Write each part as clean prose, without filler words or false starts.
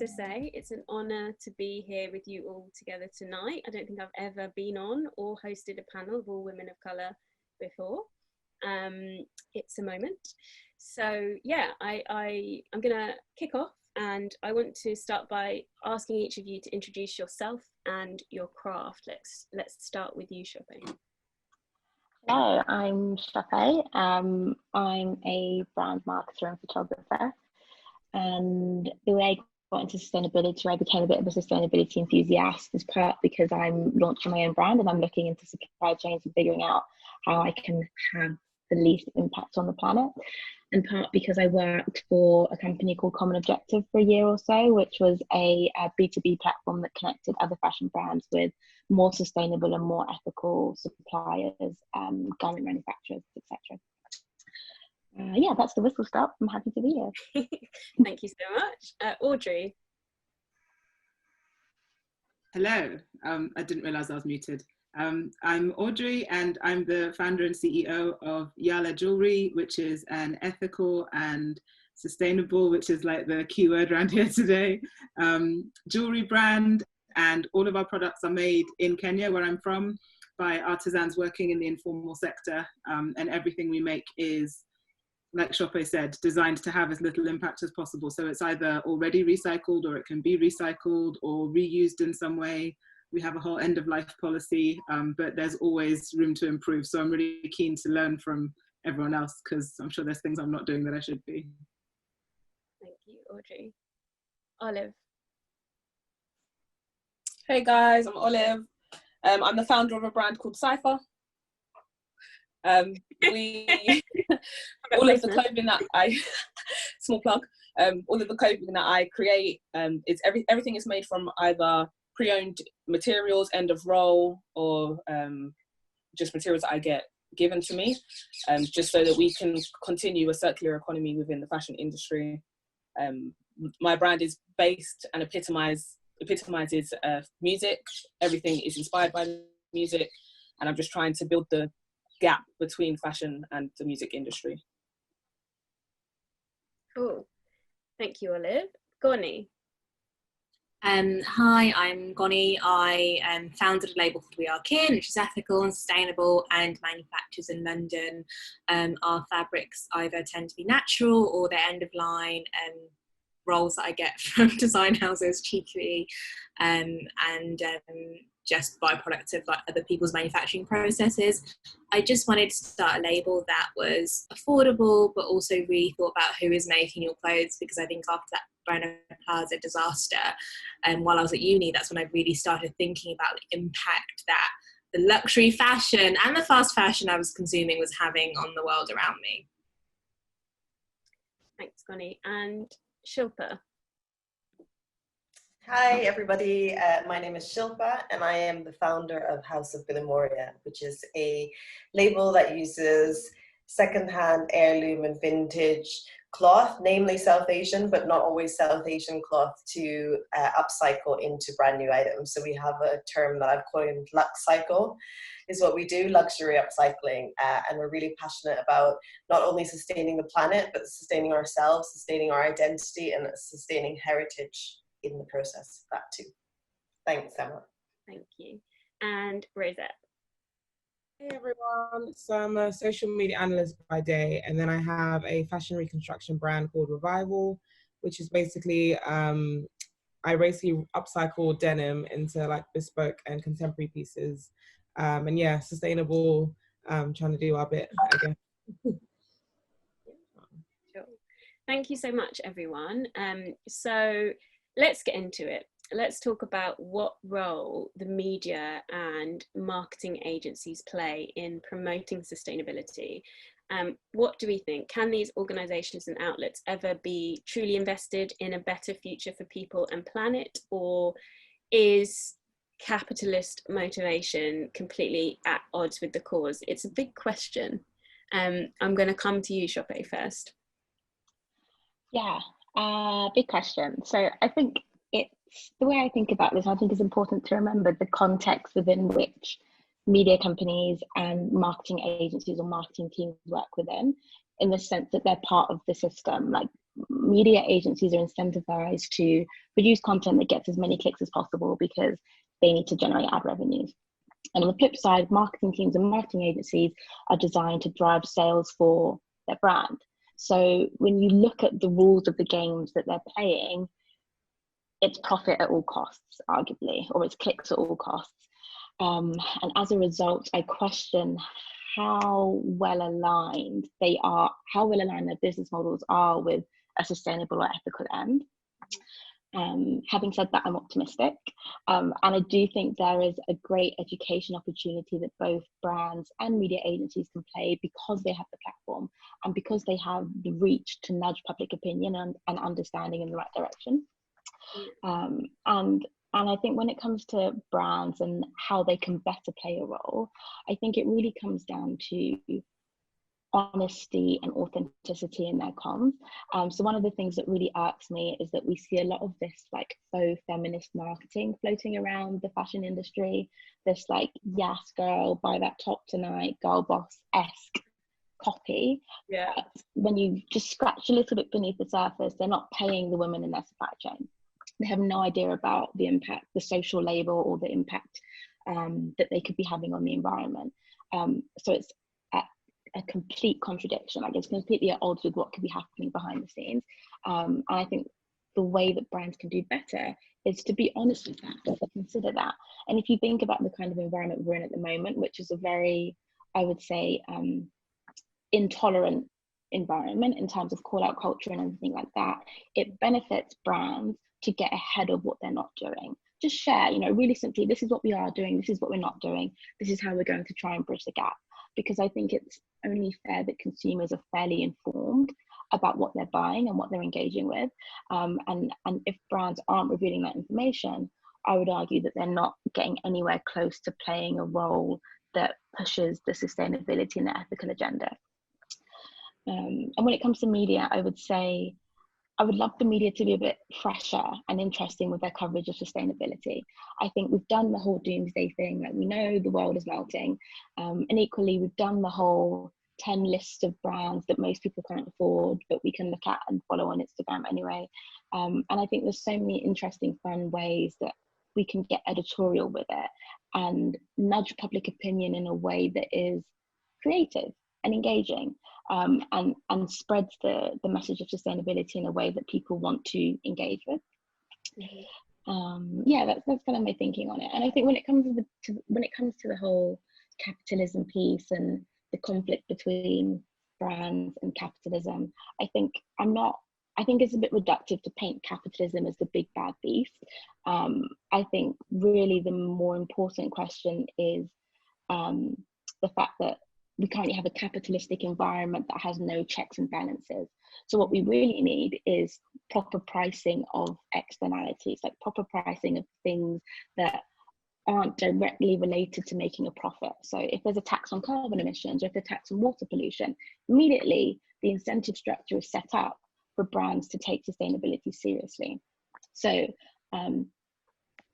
to say it's an honour to be here with you all together tonight. I don't think I've ever been on or hosted a panel of all women of colour before. It's a moment. So yeah, I'm gonna kick off, and I want to start by asking each of you to introduce yourself and your craft. Let's start with you, Shope. Hello, I'm Shope. I'm a brand marketer and photographer. And the way I got into sustainability, I became a bit of a sustainability enthusiast, is part because I'm launching my own brand and I'm looking into supply chains and figuring out how I can have the least impact on the planet. And part because I worked for a company called Common Objective for a year or so, which was a B2B platform that connected other fashion brands with more sustainable and more ethical suppliers, garment manufacturers, etc. Yeah, that's the whistle stop. I'm happy to be here. Thank you so much. Audrey. Hello, I didn't realize I was muted. I'm Audrey, and I'm the founder and CEO of Yala Jewelry, which is an ethical and sustainable, which is like the key word around here today, jewelry brand. And all of our products are made in Kenya, where I'm from, by artisans working in the informal sector. And everything we make is, like Shope said, designed to have as little impact as possible. So it's either already recycled, or it can be recycled or reused in some way. We have a whole end of life policy, but there's always room to improve. So I'm really keen to learn from everyone else, because I'm sure there's things I'm not doing that I should be. Thank you, Audrey. Olive. Hey guys, I'm Olive. I'm the founder of a brand called Cypher. All of the clothing that I small plug, all of the clothing that I create, everything is made from either pre-owned materials, end of roll, or just materials that I get given to me, just so that we can continue a circular economy within the fashion industry. My brand is based and epitomizes music. Everything is inspired by music, and I'm just trying to build the gap between fashion and the music industry. Cool. Thank you, Olive. Goni. Hi, I'm Goni. I founded a label called We Are Kin, which is ethical and sustainable and manufactures in London. Our fabrics either tend to be natural or they're end of line rolls that I get from design houses cheaply, and just byproducts of like other people's manufacturing processes. I just wanted to start a label that was affordable, but also really thought about who is making your clothes, because I think after that Rana Plaza disaster, and while I was at uni, that's when I really started thinking about the impact that the luxury fashion and the fast fashion I was consuming was having on the world around me. Thanks, Goni. And Shilpa. Hi everybody, my name is Shilpa and I am the founder of House of Bilimoria, which is a label that uses secondhand, heirloom and vintage cloth, namely South Asian, but not always South Asian cloth, to upcycle into brand new items. So we have a term that I've coined Lux Cycle, is what we do, luxury upcycling. And we're really passionate about not only sustaining the planet, but sustaining ourselves, sustaining our identity and sustaining heritage in the process, that too. Thanks, Emma. Thank you. And Rosette. Hey everyone, so I'm a social media analyst by day, and then I have a fashion reconstruction brand called Revival, which is basically, I basically upcycle denim into like bespoke and contemporary pieces. And yeah, sustainable, trying to do our bit, I guess. Sure. Thank you so much, everyone. So let's get into it. Let's talk about what role the media and marketing agencies play in promoting sustainability. What do we think? Can these organisations and outlets ever be truly invested in a better future for people and planet, or is capitalist motivation completely at odds with the cause? It's a big question. I'm going to come to you, Shope, first. Yeah, big question. So I think the way I think about this, I think it's important to remember the context within which media companies and marketing agencies or marketing teams work within, in the sense that they're part of the system. Like media agencies are incentivized to produce content that gets as many clicks as possible because they need to generate ad revenues. And on the flip side, marketing teams and marketing agencies are designed to drive sales for their brand. So when you look at the rules of the games that they're playing, it's profit at all costs, arguably, or it's clicks at all costs. And as a result, I question how well aligned they are, how well aligned their business models are with a sustainable or ethical end. Having said that, I'm optimistic. And I do think there is a great education opportunity that both brands and media agencies can play because they have the platform and because they have the reach to nudge public opinion and understanding in the right direction. And I think when it comes to brands and how they can better play a role, I think it really comes down to honesty and authenticity in their comms. So one of the things that really irks me is that we see a lot of this like faux feminist marketing floating around the fashion industry, this like, yes girl, buy that top tonight, girl boss-esque copy. Yeah. But when you just scratch a little bit beneath the surface, they're not paying the women in their supply chain. They have no idea about the impact, the social labor, or the impact that they could be having on the environment. So it's a complete contradiction. Like it's completely at odds with what could be happening behind the scenes. And I think the way that brands can do better is to be honest with that, to consider that. And if you think about the kind of environment we're in at the moment, which is a very, I would say, intolerant environment in terms of call out culture and everything like that, it benefits brands to get ahead of what they're not doing. Just share, really simply, this is what we are doing, this is what we're not doing, this is how we're going to try and bridge the gap. Because I think it's only fair that consumers are fairly informed about what they're buying and what they're engaging with. And if brands aren't revealing that information, I would argue that they're not getting anywhere close to playing a role that pushes the sustainability and the ethical agenda. And when it comes to media, I would say I would love the media to be a bit fresher and interesting with their coverage of sustainability. I think we've done the whole doomsday thing, like we know the world is melting. And equally, we've done the whole 10 lists of brands that most people can't afford, but we can look at and follow on Instagram anyway. And I think there's so many interesting, fun ways that we can get editorial with it and nudge public opinion in a way that is creative and engaging, and spreads the message of sustainability in a way that people want to engage with. Yeah, that's kind of my thinking on it. And I think when it comes to the whole capitalism piece and the conflict between brands and capitalism, I think it's a bit reductive to paint capitalism as the big bad beast. I think really the more important question is the fact that we currently have a capitalistic environment that has no checks and balances. So what we really need is proper pricing of externalities, like proper pricing of things that aren't directly related to making a profit. So if there's a tax on carbon emissions, or if there's a tax on water pollution, immediately the incentive structure is set up for brands to take sustainability seriously. So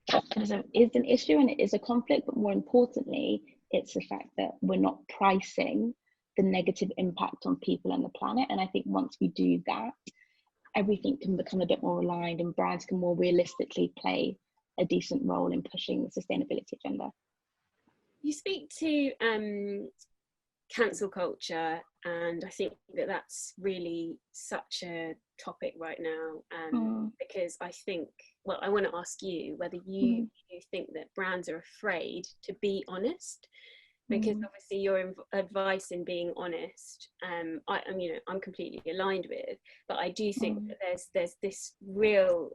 capitalism is an issue and it is a conflict, but more importantly, it's the fact that we're not pricing the negative impact on people and the planet. And I think once we do that, everything can become a bit more aligned and brands can more realistically play a decent role in pushing the sustainability agenda. You speak to cancel culture, and I think that that's really such a topic right now, because I think, well, I want to ask you whether you think that brands are afraid to be honest, because obviously your advice in being honest, I'm completely aligned with, but I do think that there's this real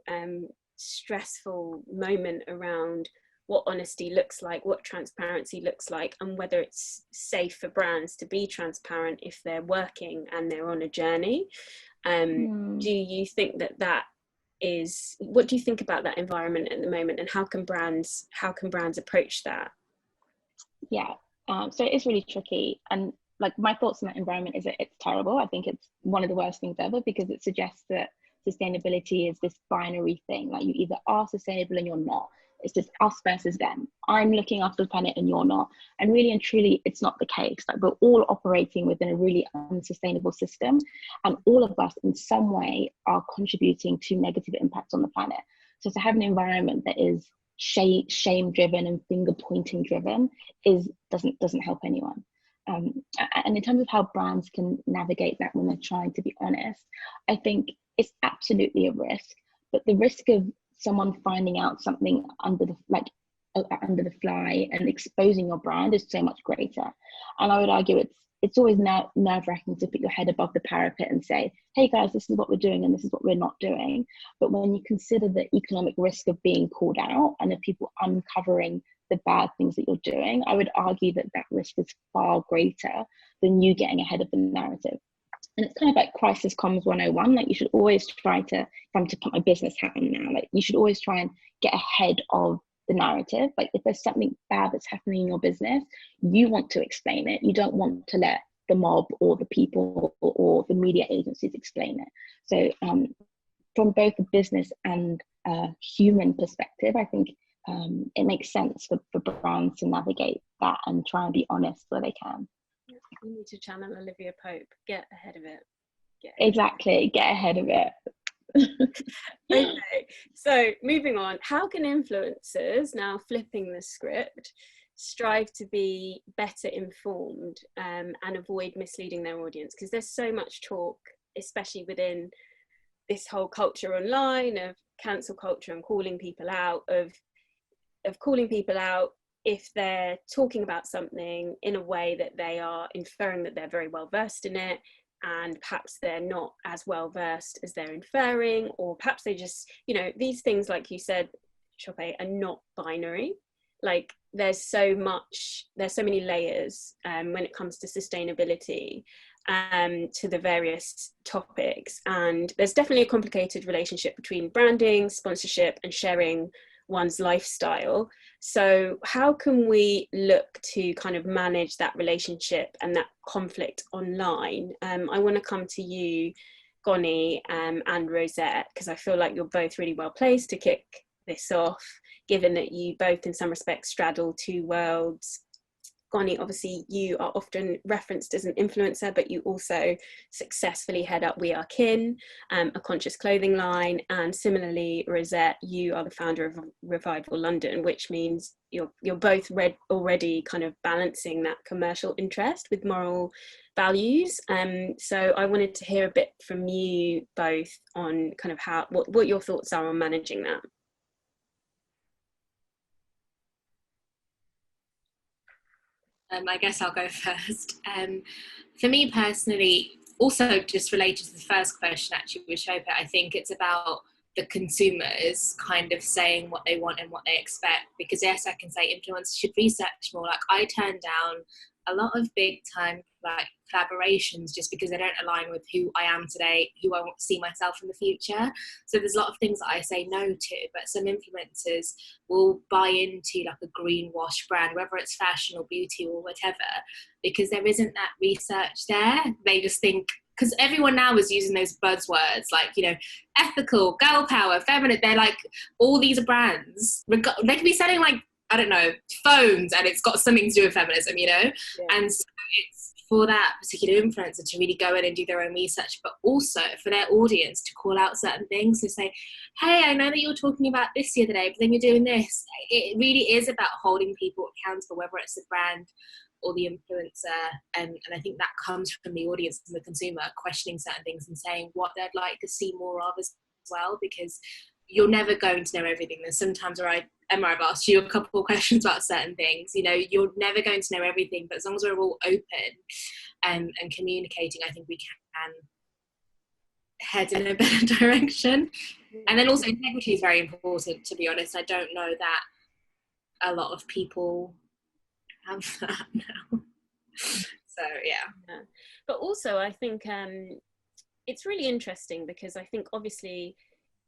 stressful moment around what honesty looks like, what transparency looks like, and whether it's safe for brands to be transparent if they're working and they're on a journey. Do you think that is, what do you think about that environment at the moment, and how can brands approach that? Yeah, so it's really tricky, and like my thoughts on that environment is that it's terrible. I think it's one of the worst things ever, because it suggests that sustainability is this binary thing, like you either are sustainable and you're not. it's just us versus them. I'm looking after the planet and you're not. And really and truly, it's not the case. Like, we're all operating within a really unsustainable system, and all of us in some way are contributing to negative impacts on the planet. So to have an environment that is shame driven and finger pointing driven doesn't help anyone. And in terms of how brands can navigate that when they're trying to be honest, I think it's absolutely a risk, but the risk of someone finding out something under the fly and exposing your brand is so much greater. And I would argue it's always nerve-wracking to put your head above the parapet and say, hey guys, this is what we're doing and this is what we're not doing. But when you consider the economic risk of being called out and of people uncovering the bad things that you're doing, I would argue that risk is far greater than you getting ahead of the narrative. And it's kind of like crisis comms 101. Like, you should always try to, if I'm to put my business hat on now, like, you should always try and get ahead of the narrative. Like, if there's something bad that's happening in your business, you want to explain it. You don't want to let the mob or the people or the media agencies explain it. So from both a business and a human perspective, I think it makes sense for brands to navigate that and try and be honest where they can. You need to channel Olivia Pope. Get ahead of it. Get ahead of it. Okay, so moving on, how can influencers, now flipping the script, strive to be better informed and avoid misleading their audience? Because there's so much talk, especially within this whole culture online of cancel culture and calling people out, of calling people out if they're talking about something in a way that they are inferring that they're very well versed in it, and perhaps they're not as well versed as they're inferring, or perhaps they just, these things, like you said, Chope, are not binary. Like, there's so many layers when it comes to sustainability, to the various topics, and there's definitely a complicated relationship between branding, sponsorship, and sharing one's lifestyle. So how can we look to kind of manage that relationship and that conflict online? I want to come to you, Goni, and Rosette, because I feel like you're both really well placed to kick this off, given that you both in some respects straddle two worlds. Goni, obviously you are often referenced as an influencer, but you also successfully head up We Are Kin, a conscious clothing line. And similarly, Rosette, you are the founder of Revival London, which means you're both already kind of balancing that commercial interest with moral values. So I wanted to hear a bit from you both on kind of what your thoughts are on managing that. I guess I'll go first. For me personally, also just related to the first question actually with Chope, I think it's about the consumers kind of saying what they want and what they expect. Because yes, I can say influencers should research more. Like, I turn down a lot of big time like collaborations just because they don't align with who I am today, who I want to see myself in the future. So there's a lot of things that I say no to, but some influencers will buy into like a greenwash brand, whether it's fashion or beauty or whatever, because there isn't that research there. They just think, because everyone now is using those buzzwords like, ethical, girl power, feminine. They're like, all these are brands. They could be selling like, I don't know, phones, and it's got something to do with feminism, Yeah. And so it's for that particular influencer to really go in and do their own research, but also for their audience to call out certain things to say, hey, I know that you were talking about this the other day, but then you're doing this. It really is about holding people accountable, whether it's the brand or the influencer, and I think that comes from the audience and the consumer questioning certain things and saying what they'd like to see more of as well, because you're never going to know everything. There's sometimes where Emma, I've asked you a couple of questions about certain things. You're never going to know everything, but as long as we're all open and communicating, I think we can head in a better direction. And then also integrity is very important, to be honest. I don't know that a lot of people have that now. So yeah. But also I think it's really interesting, because I think obviously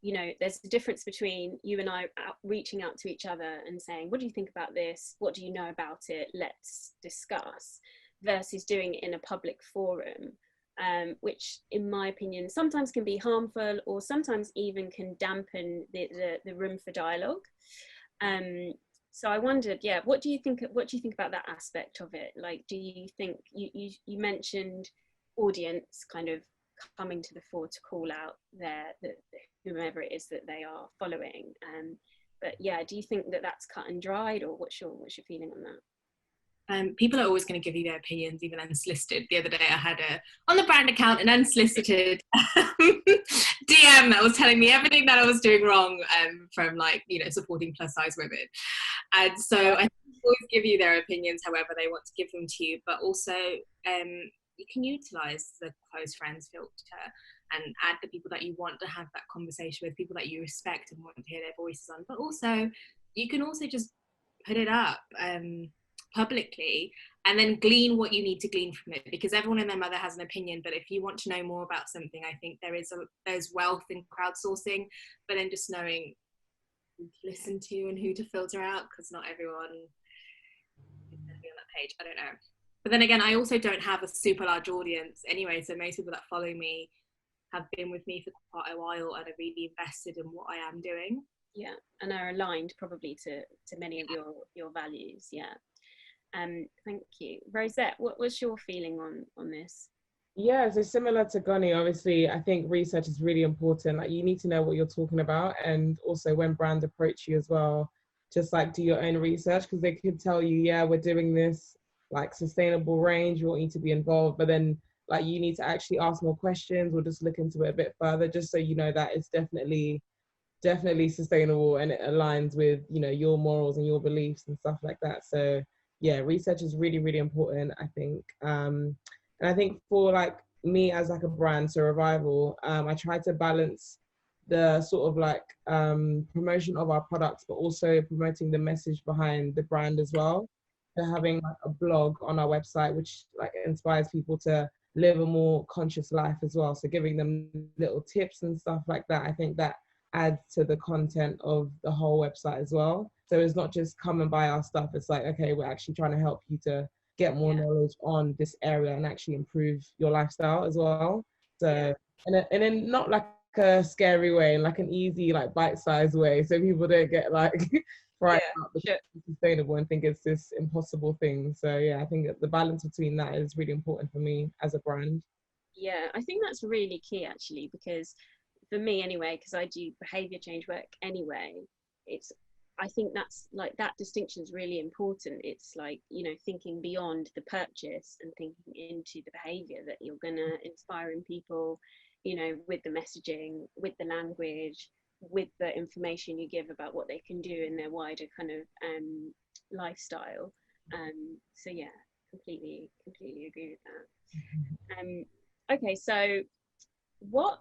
there's a difference between you and I reaching out to each other and saying, what do you think about this? What do you know about it? Let's discuss, versus doing it in a public forum, which in my opinion sometimes can be harmful, or sometimes even can dampen the room for dialogue. So I wondered, yeah, what do you think about that aspect of it? Like, do you think you mentioned audience kind of coming to the fore to call out whomever it is that they are following, but yeah, do you think that that's cut and dried, or what's your feeling on that? People are always going to give you their opinions, even unsolicited. The other day I had on the brand account an unsolicited DM that was telling me everything that I was doing wrong, from like, you know, supporting plus size women. And so I think people always give you their opinions however they want to give them to you, but also you can utilize the close friends filter and add the people that you want to have that conversation with, people that you respect and want to hear their voices on. But also you can also just put it up publicly and then glean what you need to glean from it, because everyone and their mother has an opinion. But if you want to know more about something, I think there's wealth in crowdsourcing, but then just knowing who to listen to and who to filter out, because not everyone is going to be on that page. I don't know. But then again, I also don't have a super large audience anyway, so most people that follow me have been with me for quite a while and are really invested in what I am doing. Yeah, and are aligned probably to many of your values. Yeah. Thank you. Rosette, what was your feeling on this? Yeah, so similar to Gunny, obviously, I think research is really important. Like, you need to know what you're talking about, and also when brands approach you as well, just like do your own research, because they could tell you, yeah, we're doing this like sustainable range, we want you to be involved, but then like you need to actually ask more questions or just look into it a bit further, just so you know that it's definitely sustainable and it aligns with, you know, your morals and your beliefs and stuff like that. So yeah, research is really, really important, I think. And I think for like me as like a brand, so Revival, I try to balance the sort of like promotion of our products, but also promoting the message behind the brand as well. So having like a blog on our website, which like inspires people to live a more conscious life as well. So giving them little tips and stuff like that, I think that adds to the content of the whole website as well. So it's not just come and buy our stuff. It's like, okay, we're actually trying to help you to get more knowledge on this area and actually improve your lifestyle as well. So, and then not like a scary way, in like an easy, like bite-sized way, so people don't get like frightened out because it's sustainable and think it's this impossible thing. So yeah, I think the balance between that is really important for me as a brand. Yeah, I think that's really key actually, because for me anyway, because I do behavior change work anyway, I think that's like, that distinction is really important. It's like, you know, thinking beyond the purchase and thinking into the behavior that you're gonna inspire in people, you know, with the messaging, with the language, with the information you give about what they can do in their wider kind of lifestyle. So yeah, completely agree with that. Okay, so what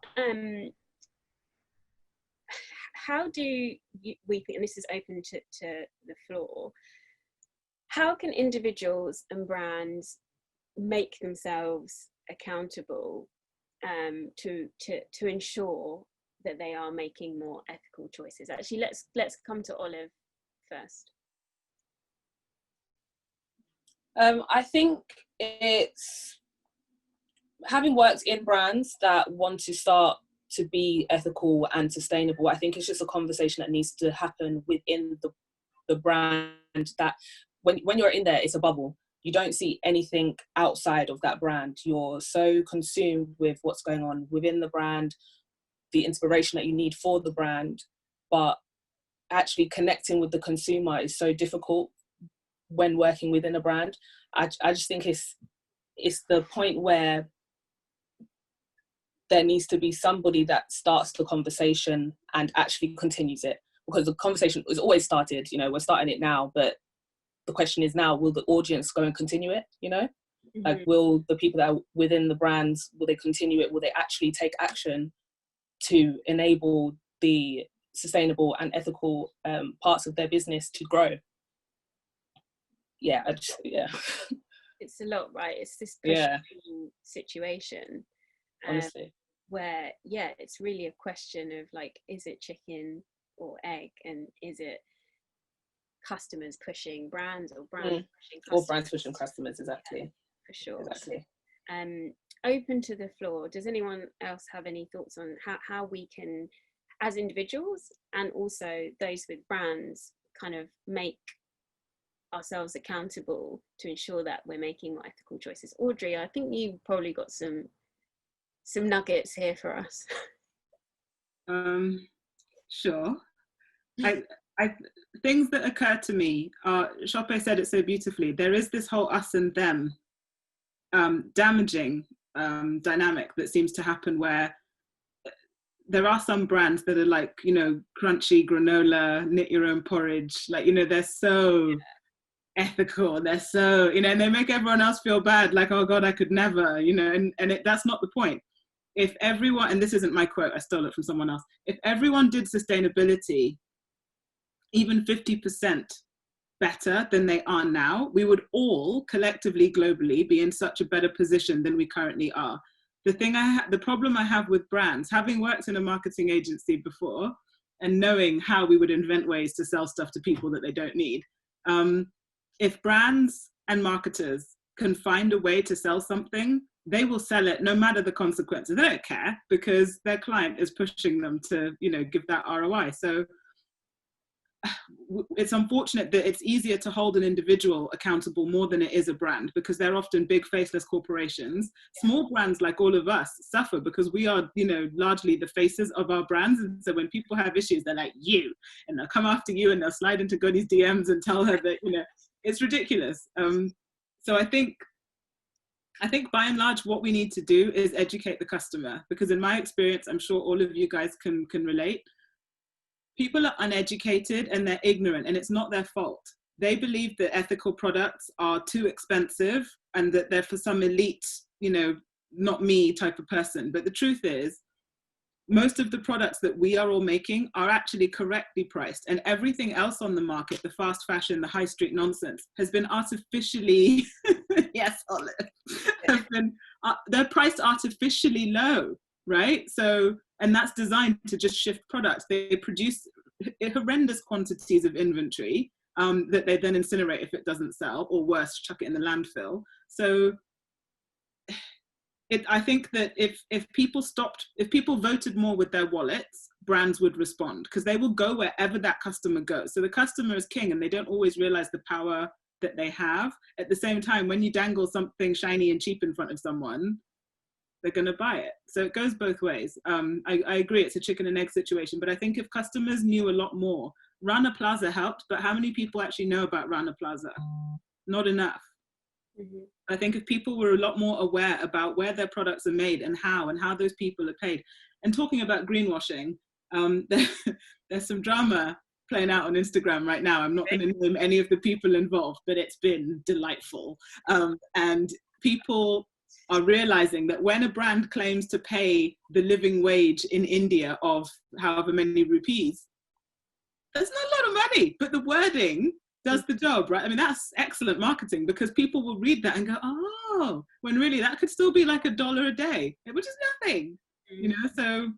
how do we think, and this is open to the floor, how can individuals and brands make themselves accountable to ensure that they are making more ethical choices? Actually, let's come to Olive first. I think it's having worked in brands that want to start to be ethical and sustainable. I think it's just a conversation that needs to happen within the brand, that when you're in there, it's a bubble. You don't see anything outside of that brand. You're so consumed with what's going on within the brand, the inspiration that you need for the brand, but actually connecting with the consumer is so difficult when working within a brand. I just think it's the point where there needs to be somebody that starts the conversation and actually continues it, because the conversation was always started, you know, we're starting it now, but the question is now, will the audience go and continue it, you know? Mm-hmm. Like, will the people that are within the brands, will they continue it? Will they actually take action to enable the sustainable and ethical parts of their business to grow? Yeah, it's a lot, right? It's this push-pull situation. Honestly. Where it's really a question of like, is it chicken or egg, and is it customers pushing brands or brands pushing customers? Or brands pushing customers, exactly. Yeah, for sure. Exactly. Open to the floor. Does anyone else have any thoughts on how we can, as individuals and also those with brands, kind of make ourselves accountable to ensure that we're making more ethical choices. Audrey, I think you probably got some nuggets here for us. Sure. I things that occur to me are, Shope said it so beautifully, there is this whole us and them damaging dynamic that seems to happen, where there are some brands that are like, you know, crunchy granola, knit your own porridge, like, you know, they're so ethical, they're so, you know, and they make everyone else feel bad, like, oh God, I could never, you know, and that's not the point. If everyone, and this isn't my quote, I stole it from someone else, if everyone did sustainability even 50% better than they are now, we would all collectively, globally, be in such a better position than we currently are. The problem I have with brands, having worked in a marketing agency before and knowing how we would invent ways to sell stuff to people that they don't need, if brands and marketers can find a way to sell something, they will sell it no matter the consequences. They don't care, because their client is pushing them to, you know, give that ROI. So it's unfortunate that it's easier to hold an individual accountable more than it is a brand, because they're often big faceless corporations. Small brands like all of us suffer because we are, you know, largely the faces of our brands. And so when people have issues, they're like, you, and they'll come after you and they'll slide into Godie's DMs and tell her that, you know, it's ridiculous. So I think by and large, what we need to do is educate the customer, because in my experience, I'm sure all of you guys can relate. People are uneducated and they're ignorant, and it's not their fault. They believe that ethical products are too expensive and that they're for some elite, you know, not me type of person. But the truth is, most of the products that we are all making are actually correctly priced, and everything else on the market, the fast fashion, the high street nonsense, has been artificially, yes, Olive, they're priced artificially low, right? So, and that's designed to just shift products. They produce horrendous quantities of inventory that they then incinerate if it doesn't sell, or worse, chuck it in the landfill. So I think that if people voted more with their wallets, brands would respond, because they will go wherever that customer goes. So the customer is king, and they don't always realize the power that they have. At the same time, when you dangle something shiny and cheap in front of someone, they're going to buy it. So it goes both ways. I agree, it's a chicken and egg situation, but I think if customers knew a lot more, Rana Plaza helped, but how many people actually know about Rana Plaza? Not enough. Mm-hmm. I think if people were a lot more aware about where their products are made and how those people are paid. And talking about greenwashing, there's some drama playing out on Instagram right now. I'm not going to name any of the people involved, but it's been delightful. And people are realizing that when a brand claims to pay the living wage in India of however many rupees, that's not a lot of money, but the wording does the job, right? I mean, that's excellent marketing, because people will read that and go, oh, when really that could still be like $1 a day, which is nothing, you know? So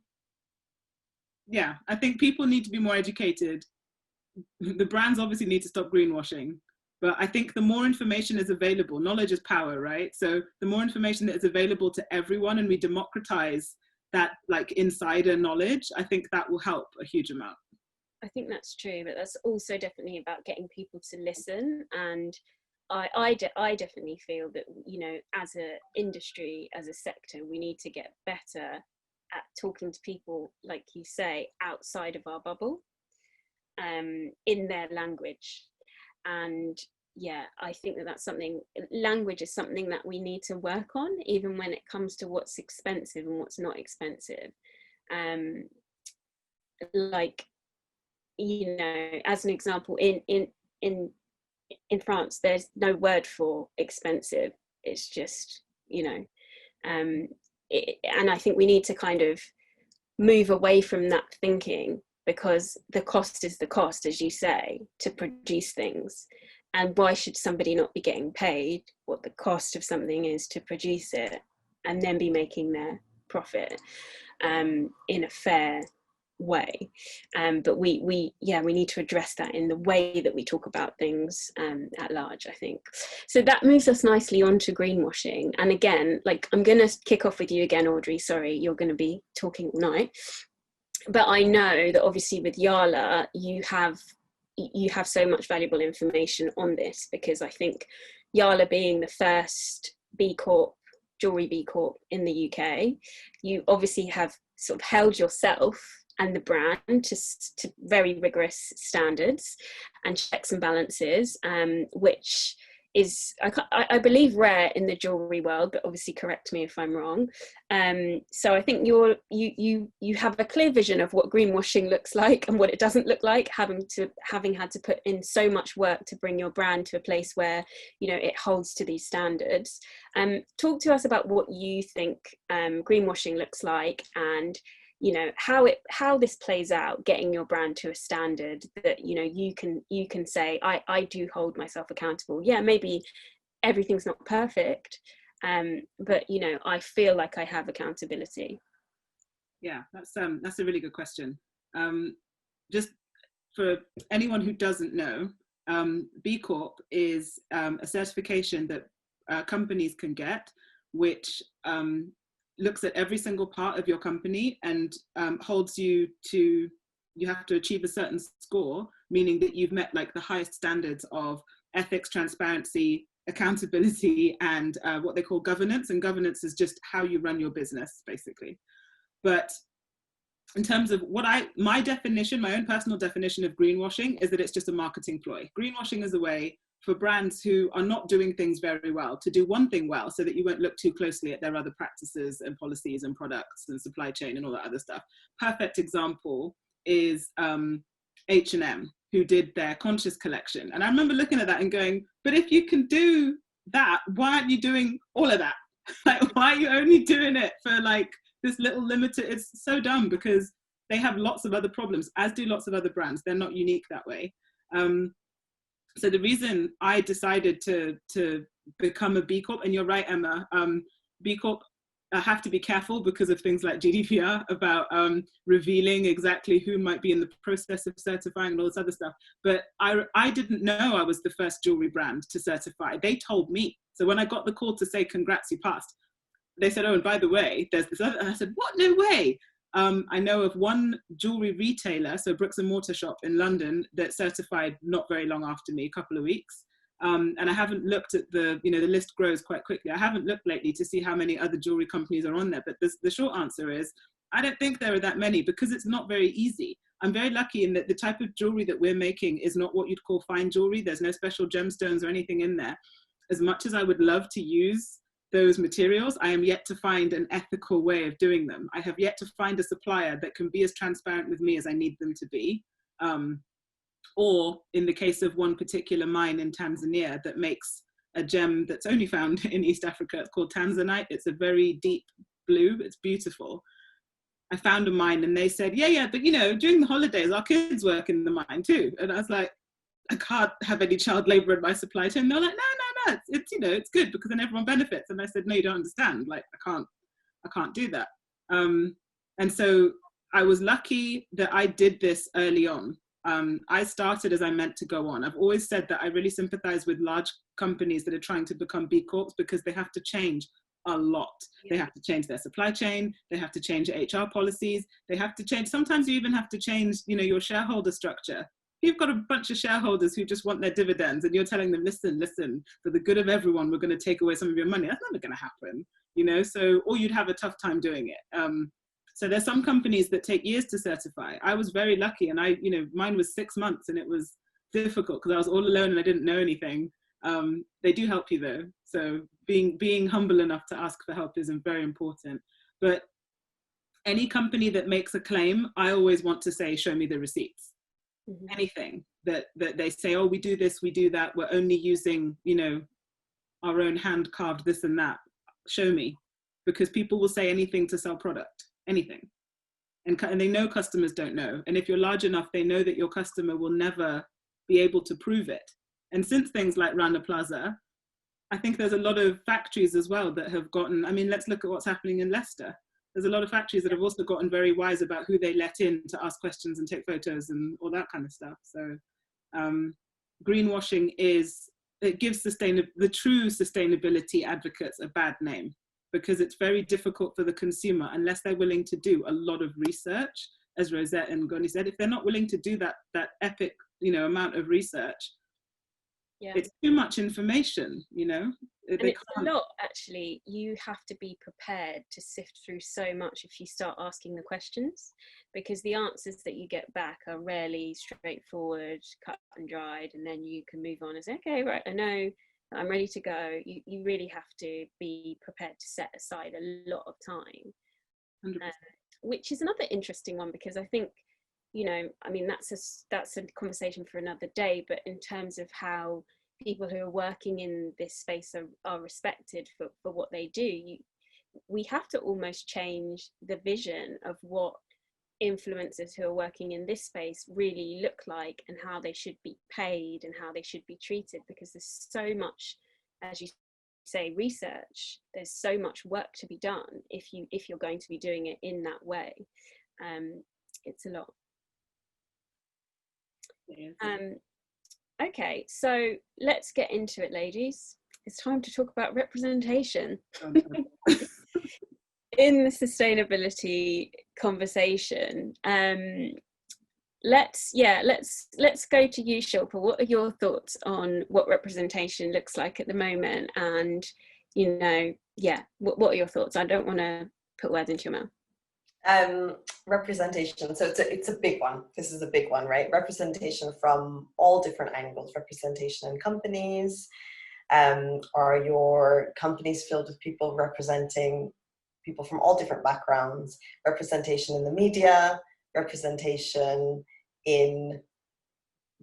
yeah, I think people need to be more educated. The brands obviously need to stop greenwashing, but I think the more information is available, knowledge is power, right? So the more information that is available to everyone, and we democratize that like insider knowledge, I think that will help a huge amount. I think that's true, but that's also definitely about getting people to listen. And I definitely feel that, you know, as an industry, as a sector, we need to get better at talking to people, like you say, outside of our bubble, in their language. And yeah, I think that's something, language is something that we need to work on, even when it comes to what's expensive and what's not expensive. Like, you know, as an example, in France, there's no word for expensive. It's just, you know, and I think we need to kind of move away from that thinking, because the cost is the cost, as you say, to produce things. And why should somebody not be getting paid what the cost of something is to produce it, and then be making their profit in a fair way? But we need to address that in the way that we talk about things at large, I think. So that moves us nicely on to greenwashing. And again, like, I'm going to kick off with you again, Audrey. Sorry, you're going to be talking all night. But I know that obviously with Yala, you have you have so much valuable information on this, because I think Yala being the first B Corp, jewelry B Corp in the UK, you obviously have sort of held yourself and the brand to very rigorous standards and checks and balances, which is, I believe, rare in the jewelry world, but obviously correct me if I'm wrong. So I think you have a clear vision of what greenwashing looks like and what it doesn't look like, having had to put in so much work to bring your brand to a place where, you know, it holds to these standards. Talk to us about what you think greenwashing looks like, and you know how this plays out, getting your brand to a standard that, you know, you can say, I do hold myself accountable. Yeah, maybe everything's not perfect, but you know, I feel like I have accountability. Yeah, that's a really good question. Just for anyone who doesn't know, B Corp is a certification that companies can get, which looks at every single part of your company and holds you to, you have to achieve a certain score, meaning that you've met like the highest standards of ethics, transparency, accountability, and what they call governance. And governance is just how you run your business, basically. But in terms of my definition, my own personal definition of greenwashing is that it's just a marketing ploy. Greenwashing is a way for brands who are not doing things very well to do one thing well, so that you won't look too closely at their other practices and policies and products and supply chain and all that other stuff. Perfect example is H&M, who did their Conscious collection. And I remember looking at that and going, but if you can do that, why aren't you doing all of that? Like, why are you only doing it for like this little limited? It's so dumb, because they have lots of other problems, as do lots of other brands. They're not unique that way. So the reason I decided to become a B Corp, and you're right, Emma, B Corp have to be careful because of things like GDPR about revealing exactly who might be in the process of certifying and all this other stuff. But I didn't know I was the first jewelry brand to certify. They told me. So when I got the call to say, congrats, you passed, they said, oh, and by the way, there's this other. And I said, what? No way. I know of one jewelry retailer, so bricks and mortar shop in London, that certified not very long after me, a couple of weeks. And I haven't looked at the list grows quite quickly. I haven't looked lately to see how many other jewelry companies are on there. But the short answer is, I don't think there are that many, because it's not very easy. I'm very lucky in that the type of jewelry that we're making is not what you'd call fine jewelry. There's no special gemstones or anything in there. As much as I would love to use those materials, I am yet to find an ethical way of doing them. I have yet to find a supplier that can be as transparent with me as I need them to be. Or in the case of one particular mine in Tanzania that makes a gem that's only found in East Africa, it's called Tanzanite. It's a very deep blue, it's beautiful. I found a mine and they said, yeah, but you know, during the holidays, our kids work in the mine too. And I was like, I can't have any child labor in my supply chain. And they're like, no, it's you know, it's good because then everyone benefits. And I said, no, you don't understand. Like, I can't do that. And so I was lucky that I did this early on. I started as I meant to go on. I've always said that I really sympathize with large companies that are trying to become B Corps, because they have to change a lot. They have to change their supply chain. They have to change HR policies. They have to change. Sometimes you even have to change, you know, your shareholder structure. You've got a bunch of shareholders who just want their dividends, and you're telling them, listen, for the good of everyone, we're going to take away some of your money. That's never going to happen, you know. So, or you'd have a tough time doing it. So there's some companies that take years to certify. I was very lucky, and mine was 6 months, and it was difficult because I was all alone and I didn't know anything. They do help you though. So being humble enough to ask for help is very important. But any company that makes a claim, I always want to say, show me the receipts. Mm-hmm. Anything that they say, oh, we do this, we do that, we're only using, you know, our own hand carved this and that. Show me, because people will say anything to sell product, anything. And they know customers don't know. And if you're large enough, they know that your customer will never be able to prove it. And since things like Rana Plaza, I think there's a lot of factories as well that have gotten, I mean, let's look at what's happening in Leicester. There's a lot of factories that have also gotten very wise about who they let in to ask questions and take photos and all that kind of stuff. So greenwashing it gives the true sustainability advocates a bad name, because it's very difficult for the consumer unless they're willing to do a lot of research. As Rosette and Goni said, if they're not willing to do that epic amount of research. Yeah. It's too much information, And it's a lot, actually. You have to be prepared to sift through so much if you start asking the questions, because the answers that you get back are rarely straightforward, cut and dried, and then you can move on and say, okay, right, I know, I'm ready to go. You really have to be prepared to set aside a lot of time, which is another interesting one, because I think, I mean, that's a conversation for another day, but in terms of how people who are working in this space are respected for what they do, we have to almost change the vision of what influencers who are working in this space really look like, and how they should be paid and how they should be treated, because there's so much, as you say, research, there's so much work to be done if you're going to be doing it in that way. It's a lot. Okay, so let's get into it, ladies. It's time to talk about representation in the sustainability conversation. Let's go to you, Shilpa. What are your thoughts on what representation looks like at the moment? And what are your thoughts? I don't want to put words into your mouth. Representation. So it's a big one. This is a big one, right? Representation from all different angles. Representation in companies. Are your companies filled with people representing people from all different backgrounds? Representation in the media. Representation in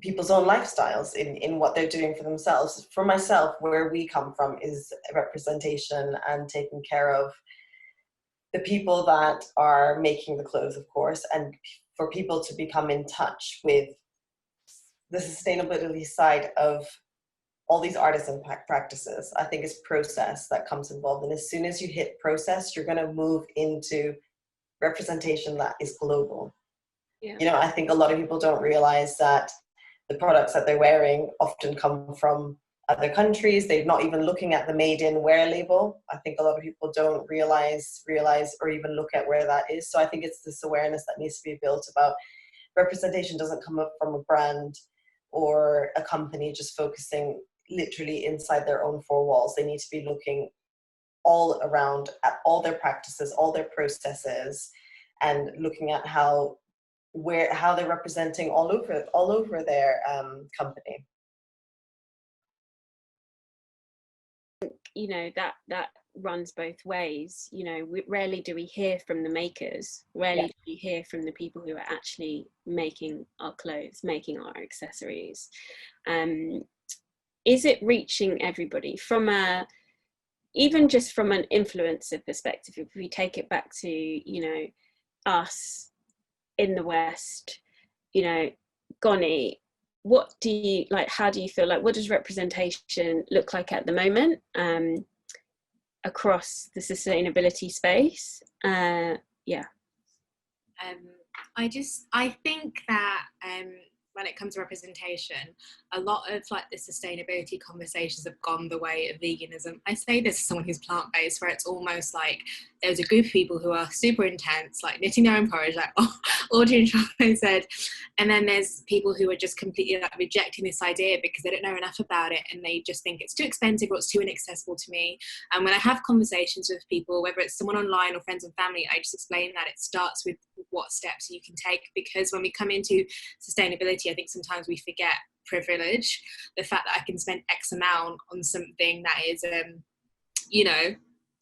people's own lifestyles, in what they're doing for themselves. For myself, where we come from is representation and taking care of the people that are making the clothes, of course, and for people to become in touch with the sustainability side of all these artisan practices. I think it's process that comes involved. And as soon as you hit process, you're going to move into representation that is global. Yeah. I think a lot of people don't realize that the products that they're wearing often come from other countries. They're not even looking at the made in wear label. I think a lot of people don't realize or even look at where that is. So I think it's this awareness that needs to be built about representation doesn't come up from a brand or a company just focusing literally inside their own four walls. They need to be looking all around at all their practices, all their processes, and looking at how they're representing all over their company. That runs both ways. Rarely do we hear from the makers, rarely do we hear from the people who are actually making our clothes, making our accessories. Is it reaching everybody even just from an influencer perspective? If we take it back to us in the West, Goni, what do you like? How do you feel like? What does representation look like at the moment across the sustainability space? I think that when it comes to representation, a lot of like the sustainability conversations have gone the way of veganism. I say this as someone who's plant-based, where it's almost like there's a group of people who are super intense, like knitting their own porridge, like Audrey and Charlie said, and then there's people who are just completely like rejecting this idea because they don't know enough about it and they just think it's too expensive or it's too inaccessible to me. And when I have conversations with people, whether it's someone online or friends and family, I just explain that it starts with what steps you can take, because when we come into sustainability, I think sometimes we forget privilege, the fact that I can spend X amount on something that is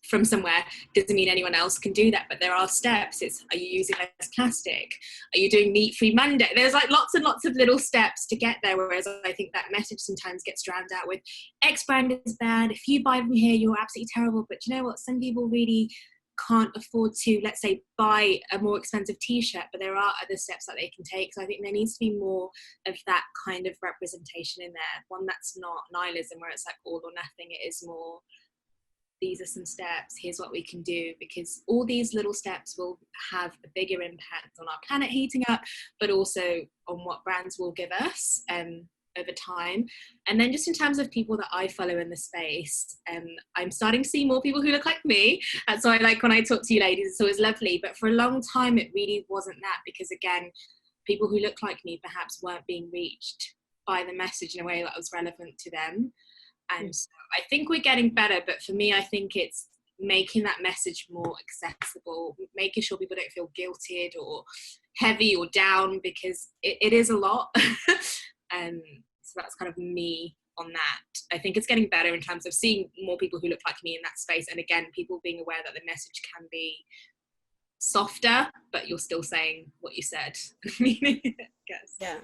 from somewhere doesn't mean anyone else can do that, but there are steps. Are you using less plastic? Are you doing meat-free Monday? There's like lots and lots of little steps to get there, whereas I think that message sometimes gets drowned out with X brand is bad, if you buy from here you're absolutely terrible. But you know what, some people really can't afford to, let's say, buy a more expensive t-shirt, but there are other steps that they can take. So I think there needs to be more of that kind of representation in there, one that's not nihilism where it's like all or nothing. It is more, these are some steps, here's what we can do, because all these little steps will have a bigger impact on our planet heating up, but also on what brands will give us over time. And then just in terms of people that I follow in the space, I'm starting to see more people who look like me. That's why I like when I talk to you ladies, it's always lovely. But for a long time, it really wasn't that, because again, people who look like me perhaps weren't being reached by the message in a way that was relevant to them. And so I think we're getting better, but for me, I think it's making that message more accessible, making sure people don't feel guilted or heavy or down, because it is a lot. So that's kind of me on that. I think it's getting better in terms of seeing more people who look like me in that space, and again, people being aware that the message can be softer, but you're still saying what you said. Meaning, I guess. Yeah,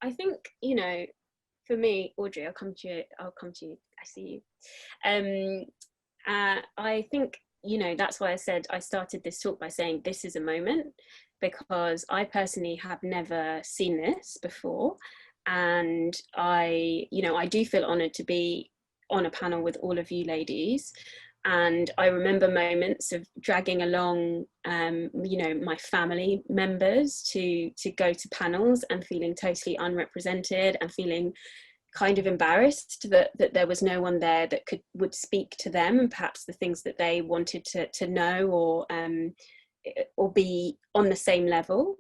I think, you know, for me, Audrey, I'll come to you. I see you. I think, you know, that's why I said I started this talk by saying this is a moment, because I personally have never seen this before. And I do feel honoured to be on a panel with all of you ladies. And I remember moments of dragging along, my family members to go to panels and feeling totally unrepresented and feeling kind of embarrassed that there was no one there that would speak to them, and perhaps the things that they wanted to know or be on the same level.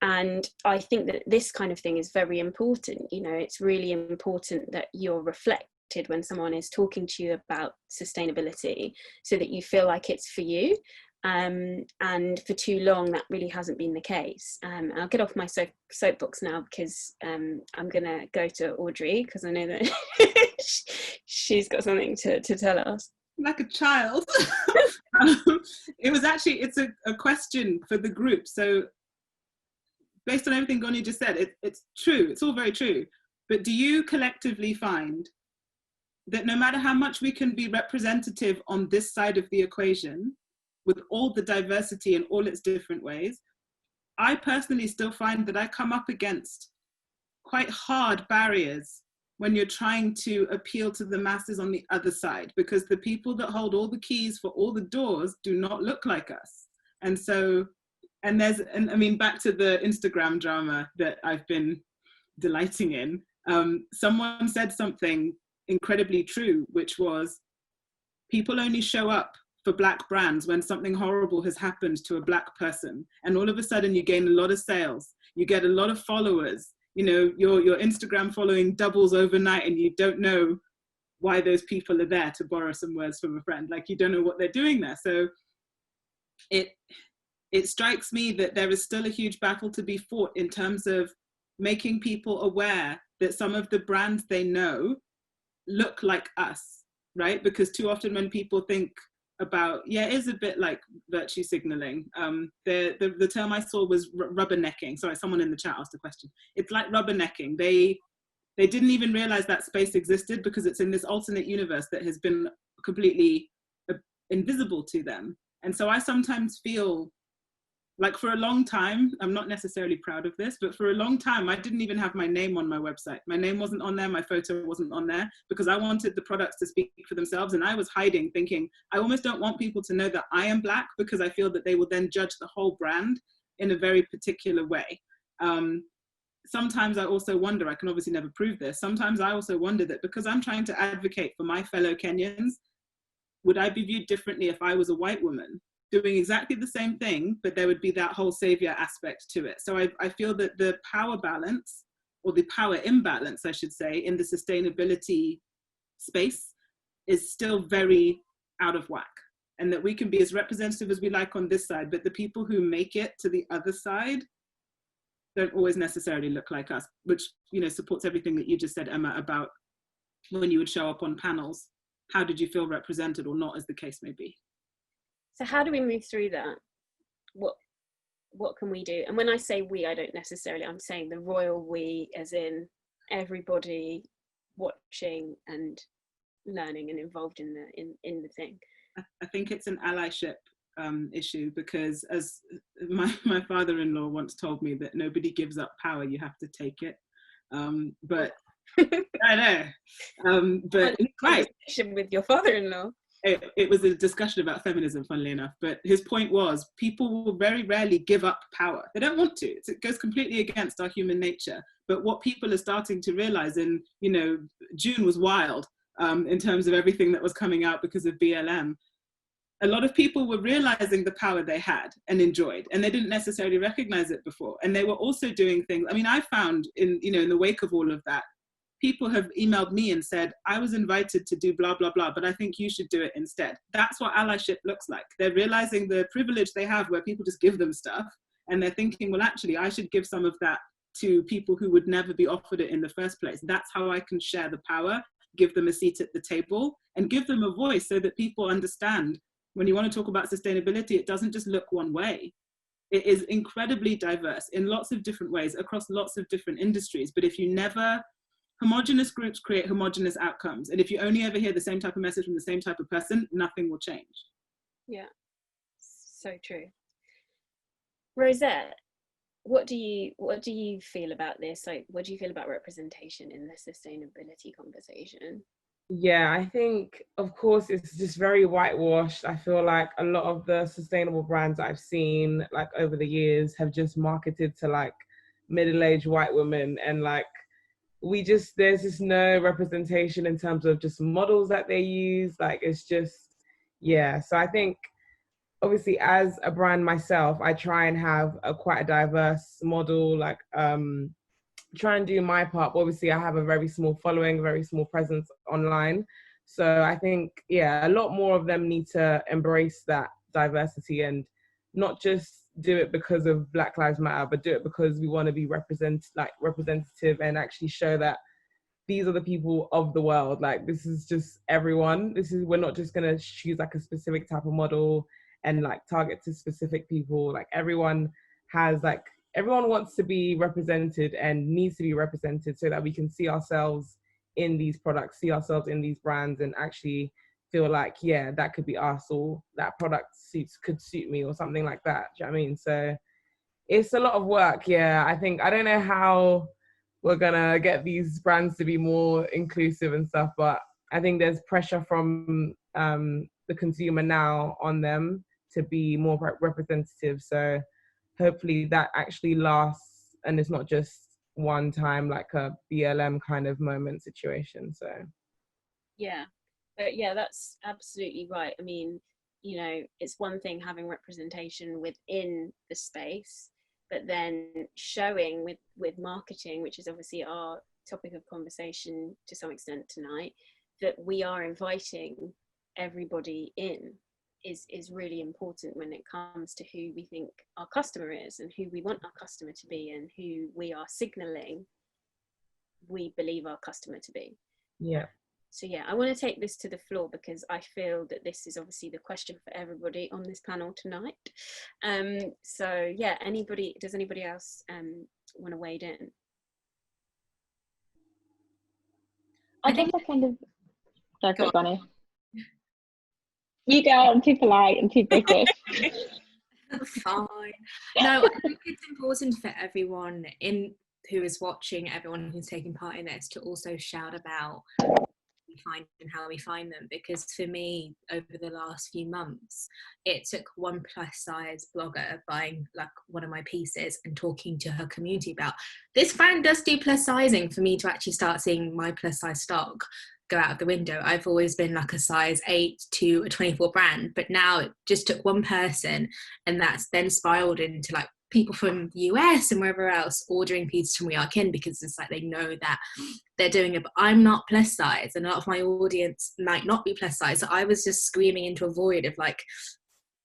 And I think that this kind of thing is very important. You know, it's really important that you're reflected when someone is talking to you about sustainability, so that you feel like it's for you. And for too long, that really hasn't been the case. I'll get off my soapbox now, because I'm going to go to Audrey, because I know that she's got something to tell us. Like a child. It's a question for the group. So based on everything Goni just said, it's true. It's all very true. But do you collectively find that no matter how much we can be representative on this side of the equation, with all the diversity in all its different ways, I personally still find that I come up against quite hard barriers when you're trying to appeal to the masses on the other side, because the people that hold all the keys for all the doors do not look like us. And so, I mean, back to the Instagram drama that I've been delighting in, someone said something incredibly true, which was, people only show up for Black brands when something horrible has happened to a Black person. And all of a sudden you gain a lot of sales, you get a lot of followers, you know, your Instagram following doubles overnight, and you don't know why those people are there, to borrow some words from a friend. Like, you don't know what they're doing there. So it strikes me that there is still a huge battle to be fought in terms of making people aware that some of the brands they know look like us, right? Because too often when people think about, it is a bit like virtue signaling. The term I saw was rubbernecking. Sorry, someone in the chat asked a question. It's like rubbernecking. They didn't even realize that space existed, because it's in this alternate universe that has been completely invisible to them. And so I sometimes feel like, for a long time, I'm not necessarily proud of this, but for a long time, I didn't even have my name on my website. My name wasn't on there, my photo wasn't on there, because I wanted the products to speak for themselves. And I was hiding, thinking, I almost don't want people to know that I am Black, because I feel that they will then judge the whole brand in a very particular way. Sometimes I also wonder, I can obviously never prove this, sometimes I also wonder that because I'm trying to advocate for my fellow Kenyans, would I be viewed differently if I was a white woman doing exactly the same thing, but there would be that whole savior aspect to it? So I feel that the power balance, or the power imbalance, I should say, in the sustainability space is still very out of whack, and that we can be as representative as we like on this side, but the people who make it to the other side don't always necessarily look like us, which, you know, supports everything that you just said, Emma, about when you would show up on panels, how did you feel represented or not, as the case may be? So how do we move through that? What can we do? And when I say we, I don't necessarily, I'm saying the royal we, as in everybody watching and learning and involved in the thing. I think it's an allyship issue, because as my father-in-law once told me, that nobody gives up power, you have to take it. But I know, but right. With your father-in-law. It was a discussion about feminism, funnily enough, but his point was, people will very rarely give up power. They don't want to. It goes completely against our human nature. But what people are starting to realize, and, you know, June was wild in terms of everything that was coming out because of BLM. a lot of people were realizing the power they had and enjoyed, and they didn't necessarily recognize it before. And they were also doing things. I mean, I found in the wake of all of that, people have emailed me and said, I was invited to do blah, blah, blah, but I think you should do it instead. That's what allyship looks like. They're realizing the privilege they have where people just give them stuff. And they're thinking, well, actually, I should give some of that to people who would never be offered it in the first place. That's how I can share the power, give them a seat at the table, and give them a voice so that people understand when you want to talk about sustainability, it doesn't just look one way. It is incredibly diverse in lots of different ways across lots of different industries. But if you never, homogenous groups create homogenous outcomes. And if you only ever hear the same type of message from the same type of person, nothing will change. Yeah, so true. Rosette, what do you feel about this? Like, what do you feel about representation in the sustainability conversation? Yeah, I think, of course, it's just very whitewashed. I feel like a lot of the sustainable brands I've seen, like, over the years have just marketed to, like, middle-aged white women, and, like, there's just no representation in terms of just models that they use. Like, it's just, yeah. So I think, obviously, as a brand myself, I try and have quite a diverse model, like, try and do my part. Obviously, I have a very small following, very small presence online. So I think, yeah, a lot more of them need to embrace that diversity and not just do it because of Black Lives Matter, but do it because we want to be representative and actually show that these are the people of the world. Like, this is just everyone. We're not just going to choose like a specific type of model and like target to specific people. Like, everyone wants to be represented and needs to be represented so that we can see ourselves in these products, see ourselves in these brands, and actually feel like, yeah, that could be us, or that product could suit me, or something like that. Do you know what I mean? So it's a lot of work. Yeah, I don't know how we're gonna get these brands to be more inclusive and stuff, but I think there's pressure from the consumer now on them to be more representative. So hopefully that actually lasts and it's not just one time, like a BLM kind of moment situation. So yeah, but yeah, that's absolutely right. I mean, it's one thing having representation within the space, but then showing with marketing, which is obviously our topic of conversation to some extent tonight, that we are inviting everybody in is really important when it comes to who we think our customer is and who we want our customer to be and who we are signaling we believe our customer to be. Yeah. So yeah, I want to take this to the floor because I feel that this is obviously the question for everybody on this panel tonight. So yeah, does anybody else want to wade in? I think I kind of go Bonnie. You go, I'm too polite, I'm too British. Fine. No, I think it's important for everyone who is watching, everyone who's taking part in this, to also shout about what we find and how we find them. Because for me, over the last few months, it took one plus size blogger buying like one of my pieces and talking to her community about this brand does do plus sizing for me to actually start seeing my plus size stock go out of the window. I've always been like a size 8 to a 24 brand, but now it just took one person, and that's then spiraled into like people from the US and wherever else ordering pieces from We Are Kin, because it's like they know that they're doing it, but I'm not plus size, and a lot of my audience might not be plus size. So I was just screaming into a void of like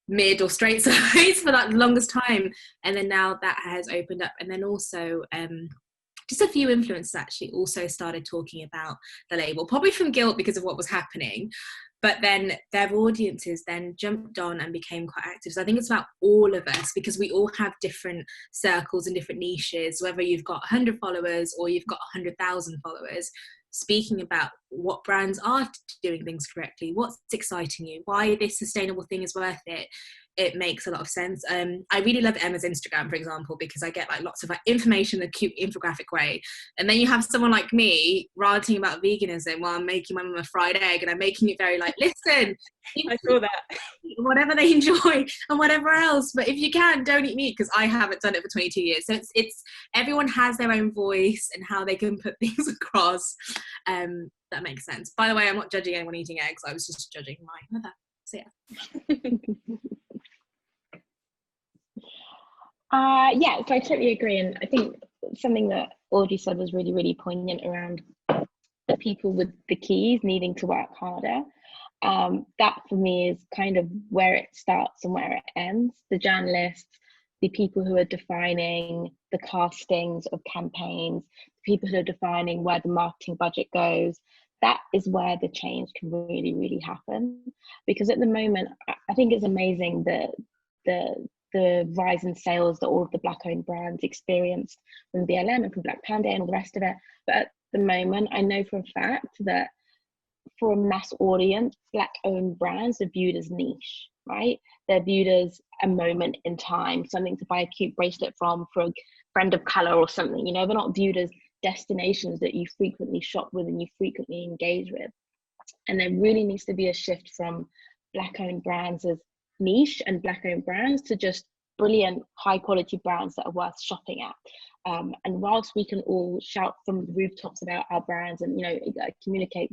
mid or straight size for that longest time, and then now that has opened up. And then also just a few influencers actually also started talking about the label, probably from guilt because of what was happening, but then their audiences then jumped on and became quite active. So I think it's about all of us, because we all have different circles and different niches, whether you've got 100 followers or you've got 100,000 followers, speaking about what brands are doing things correctly, what's exciting you, why this sustainable thing is worth it. It makes a lot of sense. I really love Emma's Instagram, for example, because I get like lots of like information in a cute infographic way. And then you have someone like me ranting about veganism while I'm making my mum a fried egg, and I'm making it very like, listen, I saw that. Whatever they enjoy and whatever else. But if you can, don't eat meat, because I haven't done it for 22 years. So it's everyone has their own voice and how they can put things across. That makes sense. By the way, I'm not judging anyone eating eggs. I was just judging my mother. So yeah. Yeah, so I totally agree. And I think something that Audrey said was really, really poignant around the people with the keys needing to work harder. That for me is kind of where it starts and where it ends. The journalists, the people who are defining the castings of campaigns, the people who are defining where the marketing budget goes, that is where the change can really, really happen. Because at the moment, I think it's amazing that the rise in sales that all of the Black-owned brands experienced from BLM and from Black Panda and all the rest of it. But at the moment, I know for a fact that for a mass audience, Black-owned brands are viewed as niche, right? They're viewed as a moment in time, something to buy a cute bracelet from for a friend of color or something. You know, they're not viewed as destinations that you frequently shop with and you frequently engage with. And there really needs to be a shift from Black-owned brands as niche and Black-owned brands to just brilliant, high-quality brands that are worth shopping at. And whilst we can all shout from the rooftops about our brands and, you know, communicate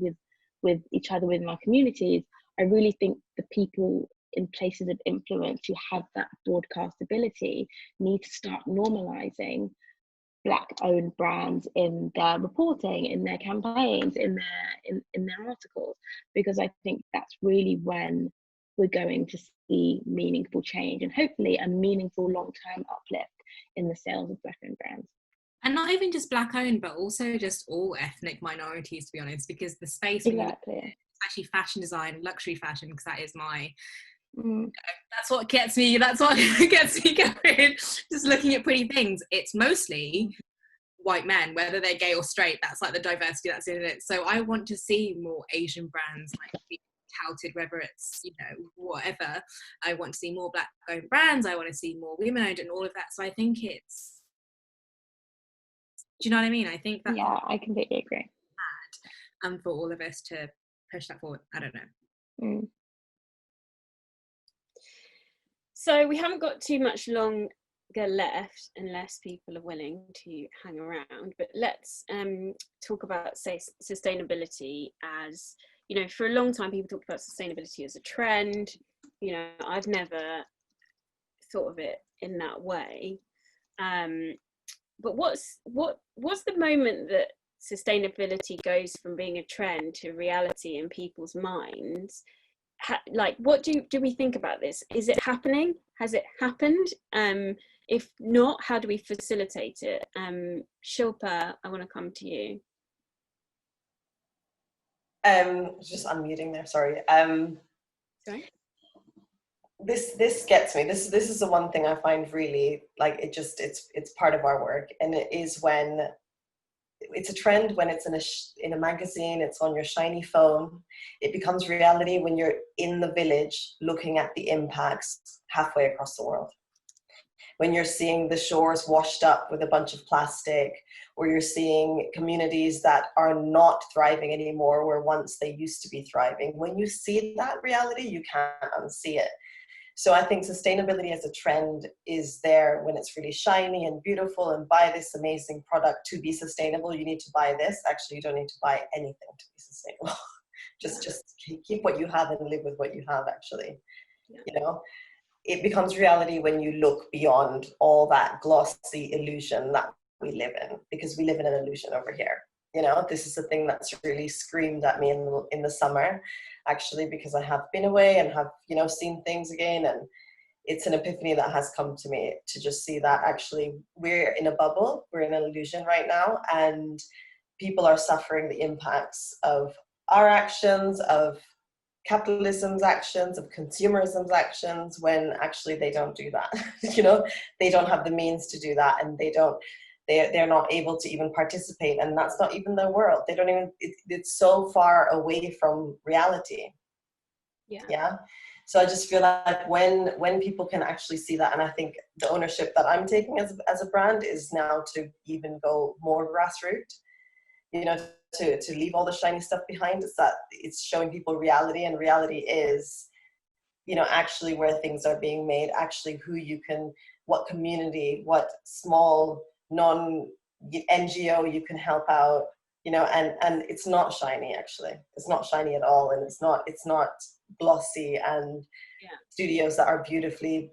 with each other within our communities, I really think the people in places of influence who have that broadcast ability need to start normalizing Black-owned brands in their reporting, in their campaigns, in their articles, because I think that's really when we're going to see meaningful change and hopefully a meaningful long-term uplift in the sales of Black-owned brands. And not even just Black-owned, but also just all ethnic minorities, to be honest, because the space, exactly, actually fashion design, luxury fashion, because that is my, that's what gets me going. Just looking at pretty things. It's mostly white men, whether they're gay or straight. That's like the diversity that's in it. So I want to see more Asian brands like being touted, whether it's, you know, whatever. I want to see more Black-owned brands. I want to see more women-owned and all of that. So I think it's, do you know what I mean? I think that, yeah, I completely agree. And for all of us to push that forward. I don't know. So we haven't got too much longer left unless people are willing to hang around, but let's talk about, say, sustainability. As you know, for a long time people talked about sustainability as a trend. You know, I've never thought of it in that way, but what's the moment that sustainability goes from being a trend to reality in people's minds? Like, what do we think about this? Is it happening? Has it happened? If not, how do we facilitate it? Shilpa, I want to come to you. Just unmuting there, sorry. Sorry? This gets me. This is the one thing I find really, like, it's part of our work, and it is when it's a trend, when it's in a magazine, it's on your shiny phone. It becomes reality when you're in the village looking at the impacts halfway across the world. When you're seeing the shores washed up with a bunch of plastic, or you're seeing communities that are not thriving anymore where once they used to be thriving. When you see that reality, you can't unsee it. So I think sustainability as a trend is there when it's really shiny and beautiful, and buy this amazing product to be sustainable. You need to buy this. Actually, you don't need to buy anything to be sustainable. just keep what you have and live with what you have, actually. Yeah. You know, it becomes reality when you look beyond all that glossy illusion that we live in, because we live in an illusion over here. You know, this is the thing that's really screamed at me in the summer, actually, because I have been away and have, you know, seen things again. And it's an epiphany that has come to me to just see that actually we're in a bubble, we're in an illusion right now, and people are suffering the impacts of our actions, of capitalism's actions, of consumerism's actions, when actually they don't do that. You know, they don't have the means to do that, and they're not able to even participate, and that's not even their world. They don't even, it's so far away from reality. Yeah. So I just feel like when people can actually see that, and I think the ownership that I'm taking as a brand is now to even go more grassroots, you know, to leave all the shiny stuff behind. Is that it's showing people reality, and reality is, you know, actually where things are being made, actually who you can, what community, what small non-NGO you can help out, you know, and it's not shiny, actually. It's not shiny at all, and it's not glossy and studios that are beautifully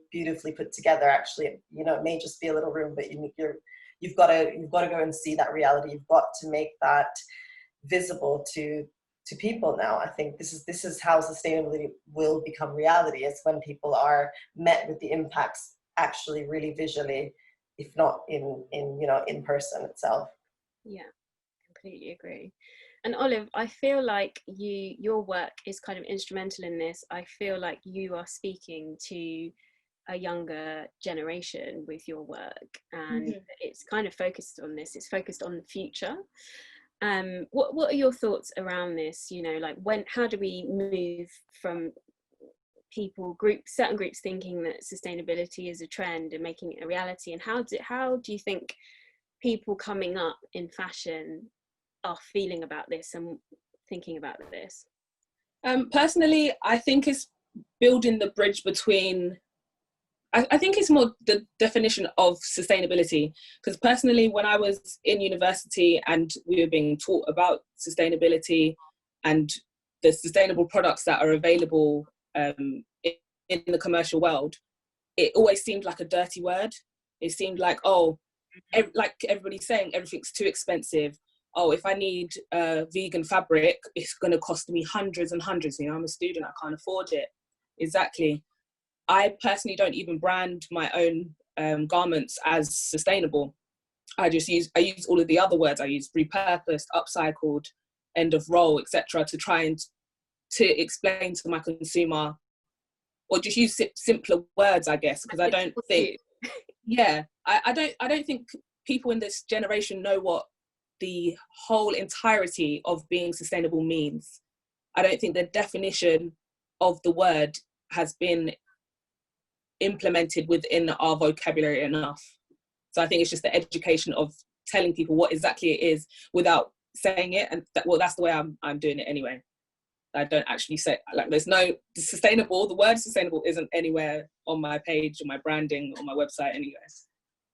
put together. Actually, you know, it may just be a little room, but you've got to go and see that reality. You've got to make that visible to people now. I think this is how sustainability will become reality, is when people are met with the impacts actually really visually, if not in person itself. Yeah, completely agree. And Olive, I feel like your work is kind of instrumental in this. I feel like you are speaking to a younger generation with your work, and it's kind of focused on this. It's focused on the future. What are your thoughts around this? You know, like how do we move from certain groups thinking that sustainability is a trend and making it a reality, and how do you think people coming up in fashion are feeling about this and thinking about this? Personally, I think it's building the bridge between, I think it's more the definition of sustainability, because personally, when I was in university and we were being taught about sustainability and the sustainable products that are available in the commercial world, it always seemed like a dirty word. It seemed like, like everybody's saying, everything's too expensive. Oh, if I need vegan fabric, it's going to cost me hundreds and hundreds. You know, I'm a student, I can't afford it. Exactly. I personally don't even brand my own garments as sustainable. I use all of the other words. I use repurposed, upcycled, end of roll, etc., to try and to explain to my consumer, or just use simpler words, I guess, because I don't think, I don't think people in this generation know what the whole entirety of being sustainable means. I don't think the definition of the word has been implemented within our vocabulary enough. So I think it's just the education of telling people what exactly it is without saying it, and that's the way I'm doing it anyway. I don't actually say, like, there's no sustainable, the word sustainable isn't anywhere on my page or my branding or my website anyway,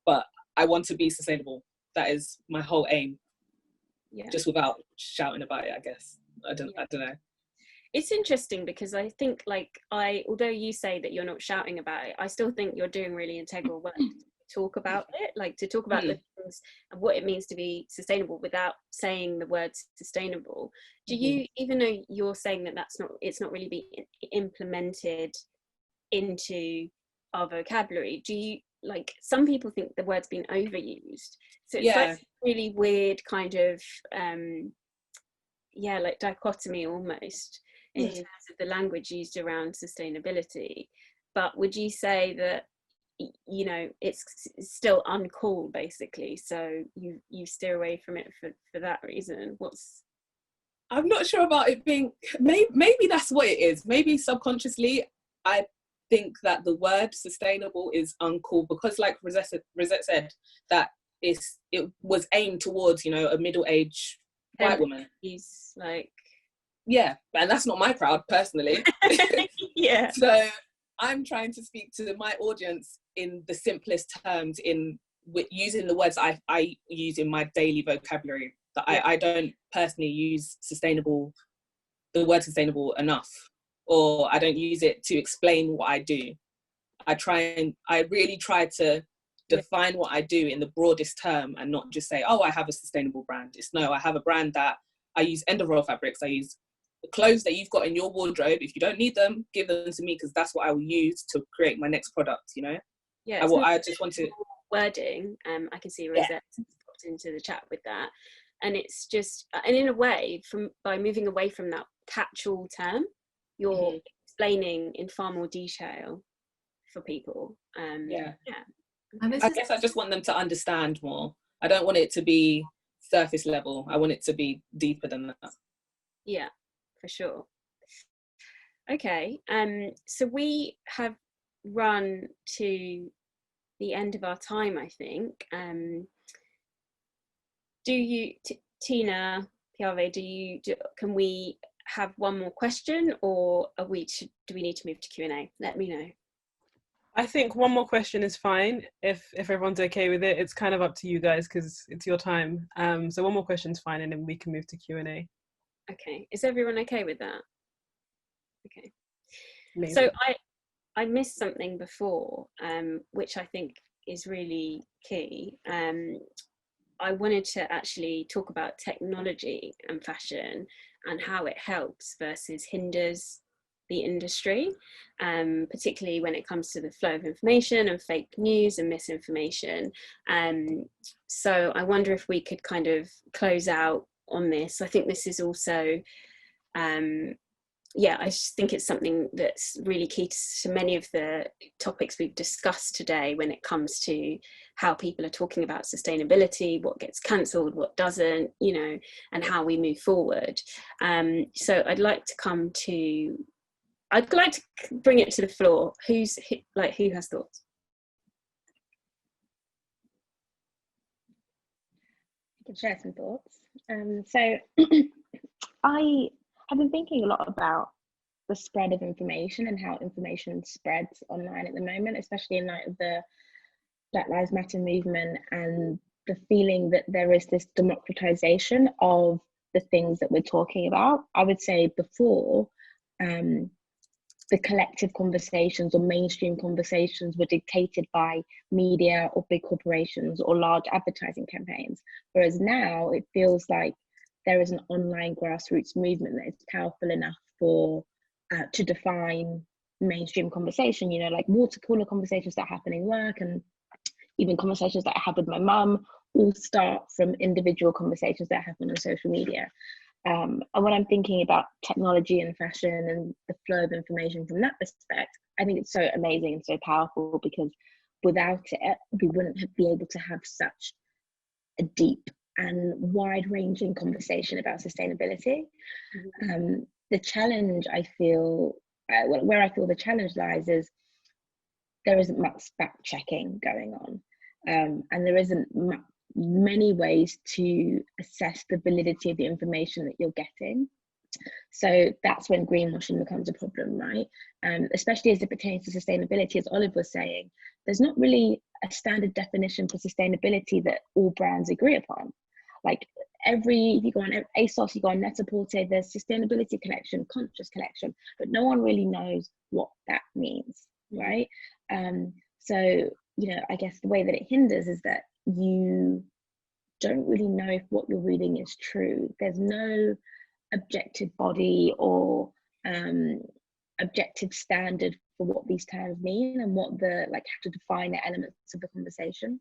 but I want to be sustainable. That is my whole aim. Just without shouting about it, I guess. I don't know. It's interesting because I think, although you say that you're not shouting about it, I still think you're doing really integral work to talk about it, like to talk about the things and what it means to be sustainable without saying the word sustainable. Do you, even though you're saying that it's not really being implemented into our vocabulary, do you, like, some people think the word's been overused, so it's like really weird kind of like dichotomy almost in terms of the language used around sustainability. But would you say that, you know, it's still uncool basically, so you steer away from it for that reason? I'm not sure about it being, maybe that's what it is. Maybe subconsciously I think that the word sustainable is uncool because, like Rosette said, that it was aimed towards, you know, a middle-aged white woman. He's like, and that's not my crowd personally. So I'm trying to speak to my audience in the simplest terms, with using the words I use in my daily vocabulary. That I don't personally use the word sustainable enough, or I don't use it to explain what I do. I really try to define what I do in the broadest term and not just say, oh, I have a sustainable brand. I have a brand that I use end of roll fabrics. I use the clothes that you've got in your wardrobe. If you don't need them, give them to me, because that's what I will use to create my next product, you know? I just want to... Wording, I can see Rosette popped into the chat with that. And it's just, and in a way, by moving away from that catch-all term, you're explaining in far more detail for people. I guess I just want them to understand more. I don't want it to be surface level. I want it to be deeper than that. Yeah, for sure. Okay, so we have run to the end of our time, I think. Do you, Tina Piave, can we have one more question, or do we need to move to Q&A? Let me know. I think one more question is fine if everyone's okay with it. It's kind of up to you guys because it's your time. So one more question is fine, and then we can move to Q&A. Okay, is everyone okay with that? Okay. So I missed something before, which I think is really key. I wanted to actually talk about technology and fashion and how it helps versus hinders the industry, particularly when it comes to the flow of information and fake news and misinformation. So I wonder if we could kind of close out on this. I think this is also, I just think it's something that's really key to many of the topics we've discussed today when it comes to how people are talking about sustainability, what gets cancelled, what doesn't, and how we move forward. So I'd like to bring it to the floor. Who has thoughts? I can share some thoughts. So I have been thinking a lot about the spread of information and how information spreads online at the moment, especially in light of the Black Lives Matter movement and the feeling that there is this democratization of the things that we're talking about. I would say before, the collective conversations or mainstream conversations were dictated by media or big corporations or large advertising campaigns. Whereas now it feels like there is an online grassroots movement that is powerful enough to define mainstream conversation, like water cooler conversations that happen in work, and even conversations that I have with my mum all start from individual conversations that happen on social media. And when I'm thinking about technology and fashion and the flow of information from that respect, I think it's so amazing and so powerful, because without it, we wouldn't be able to have such a deep and wide-ranging conversation about sustainability. The challenge I feel, where I feel the challenge lies, is there isn't much fact-checking going on, and there isn't many ways to assess the validity of the information that you're getting. So that's when greenwashing becomes a problem, right? Especially as it pertains to sustainability. As Olive was saying, there's not really a standard definition for sustainability that all brands agree upon. Like if you go on ASOS, you go on Net-a-Porter, there's sustainability collection, conscious collection, but no one really knows what that means, right? So, I guess the way that it hinders is that you don't really know if what you're reading is true. There's no objective body or objective standard for what these terms mean and what how to define the elements of the conversation.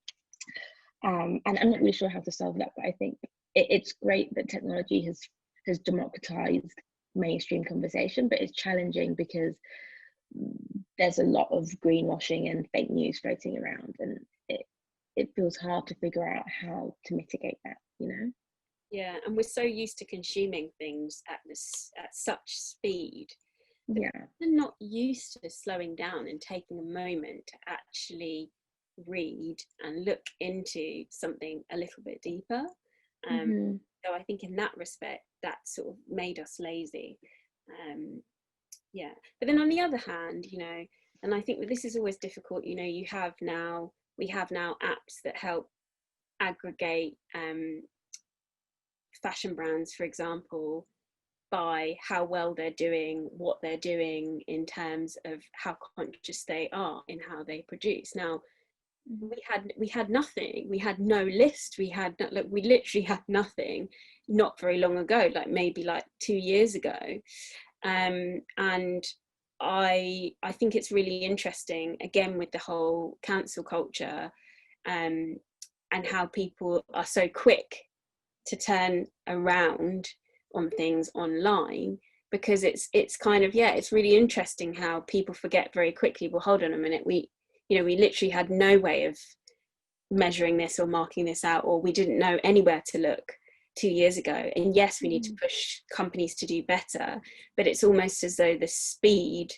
And I'm not really sure how to solve that, but I think it's great that technology has democratized mainstream conversation, but it's challenging because there's a lot of greenwashing and fake news floating around, and it feels hard to figure out how to mitigate that, Yeah, and we're so used to consuming things at such speed. Yeah, we're not used to slowing down and taking a moment to actually read and look into something a little bit deeper. So I think in that respect, that sort of made us lazy. But then on the other hand, and I think that this is always difficult, we have now apps that help aggregate fashion brands, for example, by how well they're doing, what they're doing in terms of how conscious they are in how they produce. Now, we had nothing. We had no list. We literally had nothing not very long ago, maybe 2 years ago. And I think it's really interesting, again, with the whole cancel culture, and how people are so quick to turn around on things online, because it's kind of, it's really interesting how people forget very quickly, well, hold on a minute, we literally had no way of measuring this or marking this out, or we didn't know anywhere to look 2 years ago. And yes, we need to push companies to do better, but it's almost as though the speed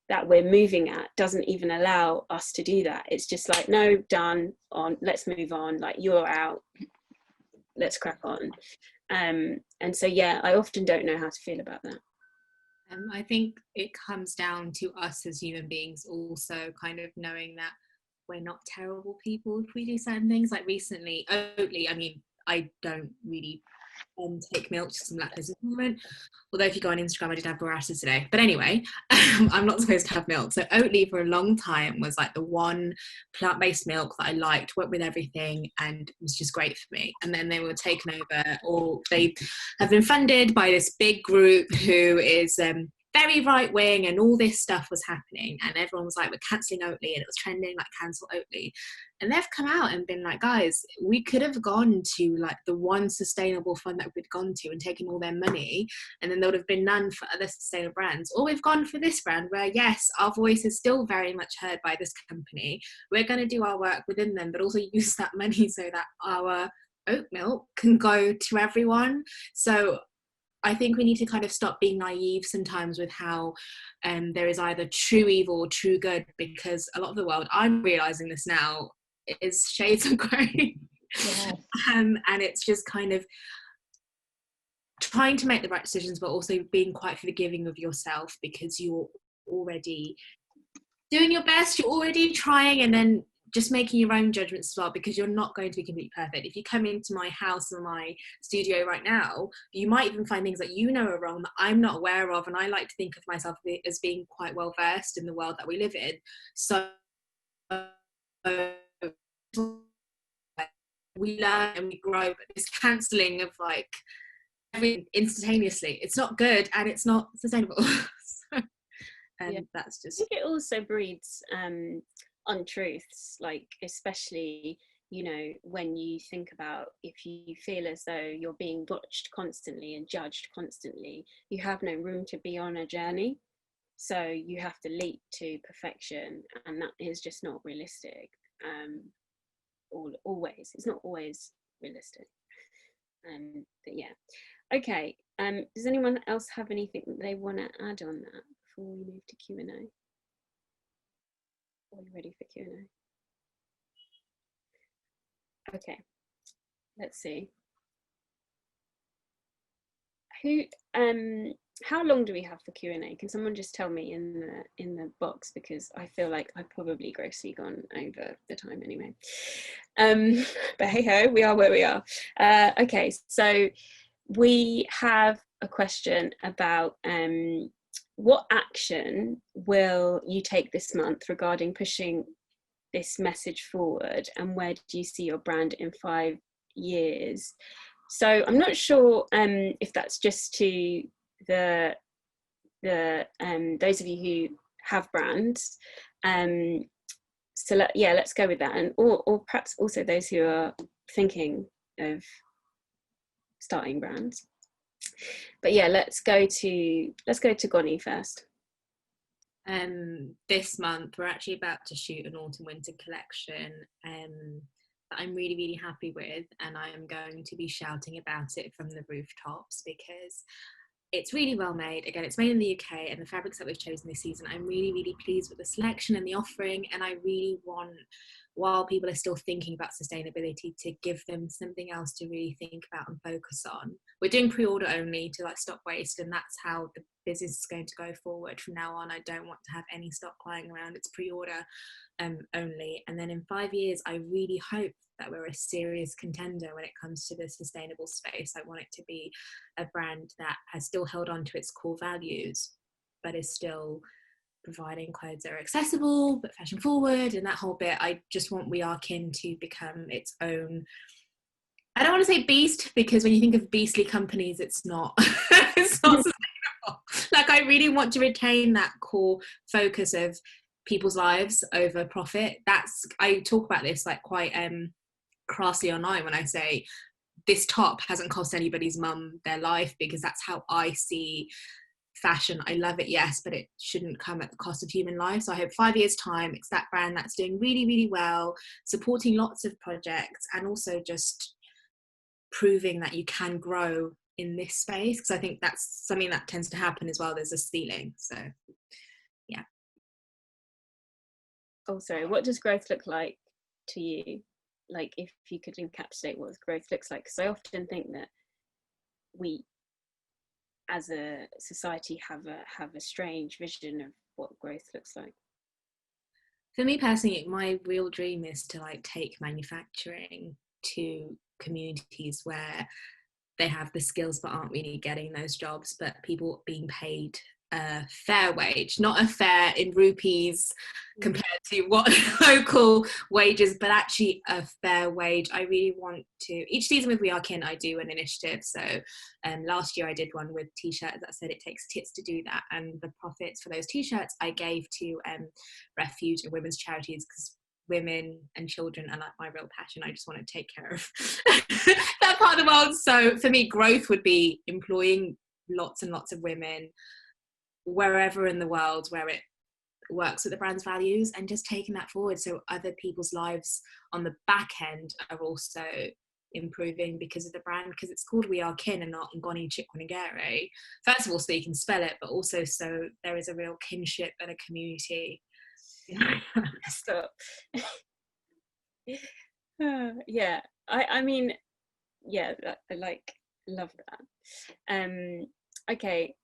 that we're moving at doesn't even allow us to do that. It's just no, done, on, let's move on, you're out, let's crack on. And so I often don't know how to feel about that. I think it comes down to us as human beings also kind of knowing that we're not terrible people if we do certain things. Like recently, Oatly, I mean, I don't really take milk to some lactose intolerant. Although if you go on Instagram, I did have burrata today. But anyway, I'm not supposed to have milk. So Oatly for a long time was like the one plant-based milk that I liked, worked with everything, and was just great for me. And then they were taken over, or they have been funded by this big group who is very right wing, and all this stuff was happening, and everyone was like, we're cancelling Oatly, and it was trending like cancel Oatly. And they've come out and been like, guys, we could have gone to like the one sustainable fund that we'd gone to and taken all their money, and then there would have been none for other sustainable brands. Or we've gone for this brand where, yes, our voice is still very much heard by this company. We're going to do our work within them, but also use that money so that our oat milk can go to everyone. So I think we need to kind of stop being naive sometimes with how there is either true evil or true good, because a lot of the world, I'm realizing this now, is shades of grey. Yes. And it's just kind of trying to make the right decisions, but also being quite forgiving of yourself, because you're already doing your best, you're already trying, and then just making your own judgments as well, because you're not going to be completely perfect. If you come into my house or my studio right now, you might even find things that you know are wrong that I'm not aware of, and I like to think of myself as being quite well versed in the world that we live in. So we learn and we grow, but this cancelling of like everything instantaneously, it's not good and it's not sustainable. That's just, I think it also breeds untruths, like especially, you know, when you think about, if you feel as though you're being watched constantly and judged constantly, you have no room to be on a journey. So you have to leap to perfection, and that is just not realistic. Always, it's not always realistic. But yeah, okay. Does anyone else have anything that they want to add on that before we move to Q&A? Are you ready for Q&A? Okay, let's see. How long do we have for Q&A? Can someone just tell me in the box, because I feel like I've probably grossly gone over the time anyway. But hey ho, we are where we are. Okay, so we have a question about what action will you take this month regarding pushing this message forward, and where do you see your brand in 5 years? So I'm not sure if that's just to the those of you who have brands. So let's go with that, and or perhaps also those who are thinking of starting brands. But yeah, let's go to Goni first. This month we're actually about to shoot an autumn winter collection that I'm really, really happy with, and I am going to be shouting about it from the rooftops because it's really well made. Again, it's made in the UK, and the fabrics that we've chosen this season, I'm really, really pleased with the selection and the offering, and I really want, while people are still thinking about sustainability, to give them something else to really think about and focus on. We're doing pre-order only to like stop waste, and that's how the business is going to go forward from now on. I don't want to have any stock lying around. It's pre-order only. And then in 5 years, I really hope that we're a serious contender when it comes to the sustainable space. I want it to be a brand that has still held on to its core values, but is still providing clothes that are accessible but fashion forward, and that whole bit. I just want We Are Kin to become its own, I don't want to say beast, because when you think of beastly companies, it's not it's not sustainable. Like, I really want to retain that core focus of people's lives over profit. That's, I talk about this like quite crassly online when I say this top hasn't cost anybody's mum their life, because that's how I see fashion. I love it, yes, but it shouldn't come at the cost of human life. So I hope 5 years time, it's that brand that's doing really, really well, supporting lots of projects, and also just proving that you can grow in this space, because I think that's something that tends to happen as well. There's a ceiling. So yeah. Oh, sorry, what does growth look like to you? Like, if you could encapsulate what growth looks like, because I often think that we as a society have a strange vision of what growth looks like. For me personally, my real dream is to like take manufacturing to communities where they have the skills but aren't really getting those jobs, but people being paid a fair wage, not a fair in rupees compared to what local wages, but actually a fair wage. I really want to, each season with We Are Kin, I do an initiative. So last year I did one with t-shirts that said it takes tits to do that, and the profits for those t-shirts I gave to refuge and women's charities, because women and children are like my real passion. I just want to take care of that part of the world. So for me, growth would be employing lots and lots of women wherever in the world where it works with the brand's values, and just taking that forward so other people's lives on the back end are also improving because of the brand, because it's called We Are Kin and not Ngoni Chikwanagere. First of all, so you can spell it, but also so there is a real kinship and a community. Stop. Yeah, I mean, yeah, I like, love that. Okay,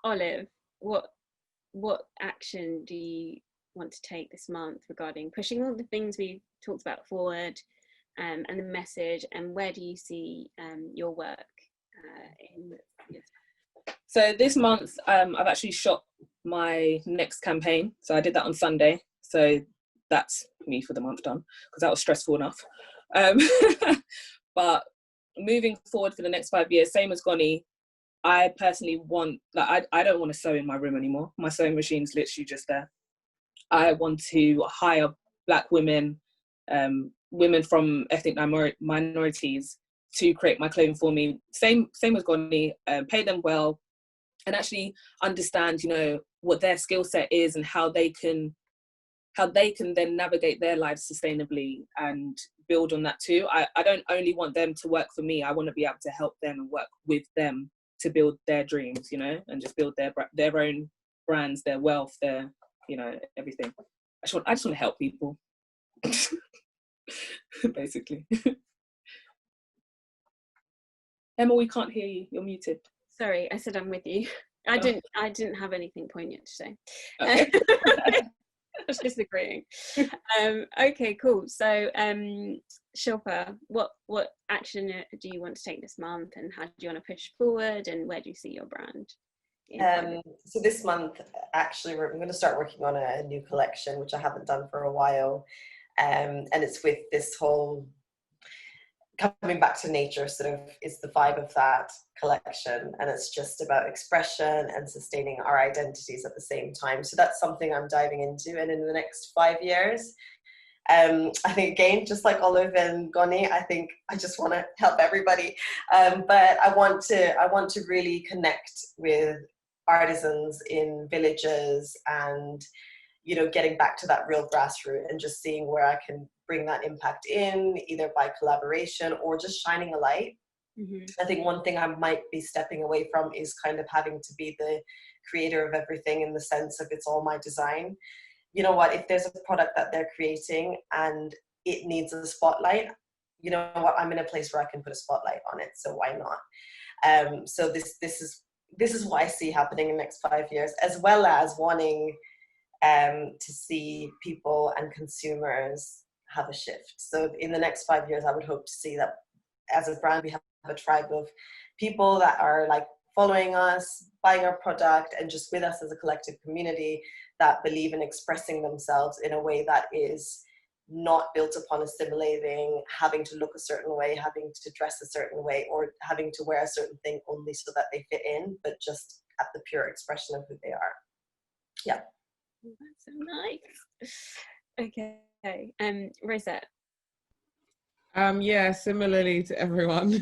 Olive, what action do you want to take this month regarding pushing all the things we talked about forward, and the message, and where do you see your work in? So this month I've actually shot my next campaign, so I did that on Sunday, so that's me for the month done, because that was stressful enough. But moving forward for the next 5 years, same as Goni, I personally want, like, I don't want to sew in my room anymore. My sewing machine's literally just there. I want to hire Black women, women from ethnic minorities to create my clothing for me. Same as Goni, pay them well, and actually understand, you know, what their skill set is and how they can then navigate their lives sustainably and build on that too. I don't only want them to work for me. I want to be able to help them and work with them to build their dreams, you know, and just build their own brands, their wealth, their, you know, everything. I just want to help people, basically. Emma, we can't hear you. You're muted. Sorry, I said I'm with you. I didn't have anything poignant to say. Okay. I was just agreeing. Okay, cool. So, Shilpa, what action do you want to take this month, and how do you want to push forward, and where do you see your brand? So this month, actually, I'm going to start working on a new collection, which I haven't done for a while, and it's with this whole coming back to nature, sort of is the vibe of that collection, and it's just about expression and sustaining our identities at the same time. So that's something I'm diving into, and in the next 5 years, I think, again, just like Olive and Goni, I think I just want to help everybody, but I want to really connect with artisans in villages, and, you know, getting back to that real grassroots and just seeing where I can bring that impact in, either by collaboration or just shining a light. Mm-hmm. I think one thing I might be stepping away from is kind of having to be the creator of everything, in the sense of it's all my design. You know what, if there's a product that they're creating and it needs a spotlight, you know what, I'm in a place where I can put a spotlight on it, so why not? So this is what I see happening in the next 5 years, as well as wanting to see people and consumers have a shift. So in the next 5 years, I would hope to see that as a brand, we have a tribe of people that are like following us, buying our product, and just with us as a collective community that believe in expressing themselves in a way that is not built upon assimilating, having to look a certain way, having to dress a certain way, or having to wear a certain thing only so that they fit in, but just at the pure expression of who they are. Yeah. That's so nice. Okay. Rosette. Yeah, similarly to everyone.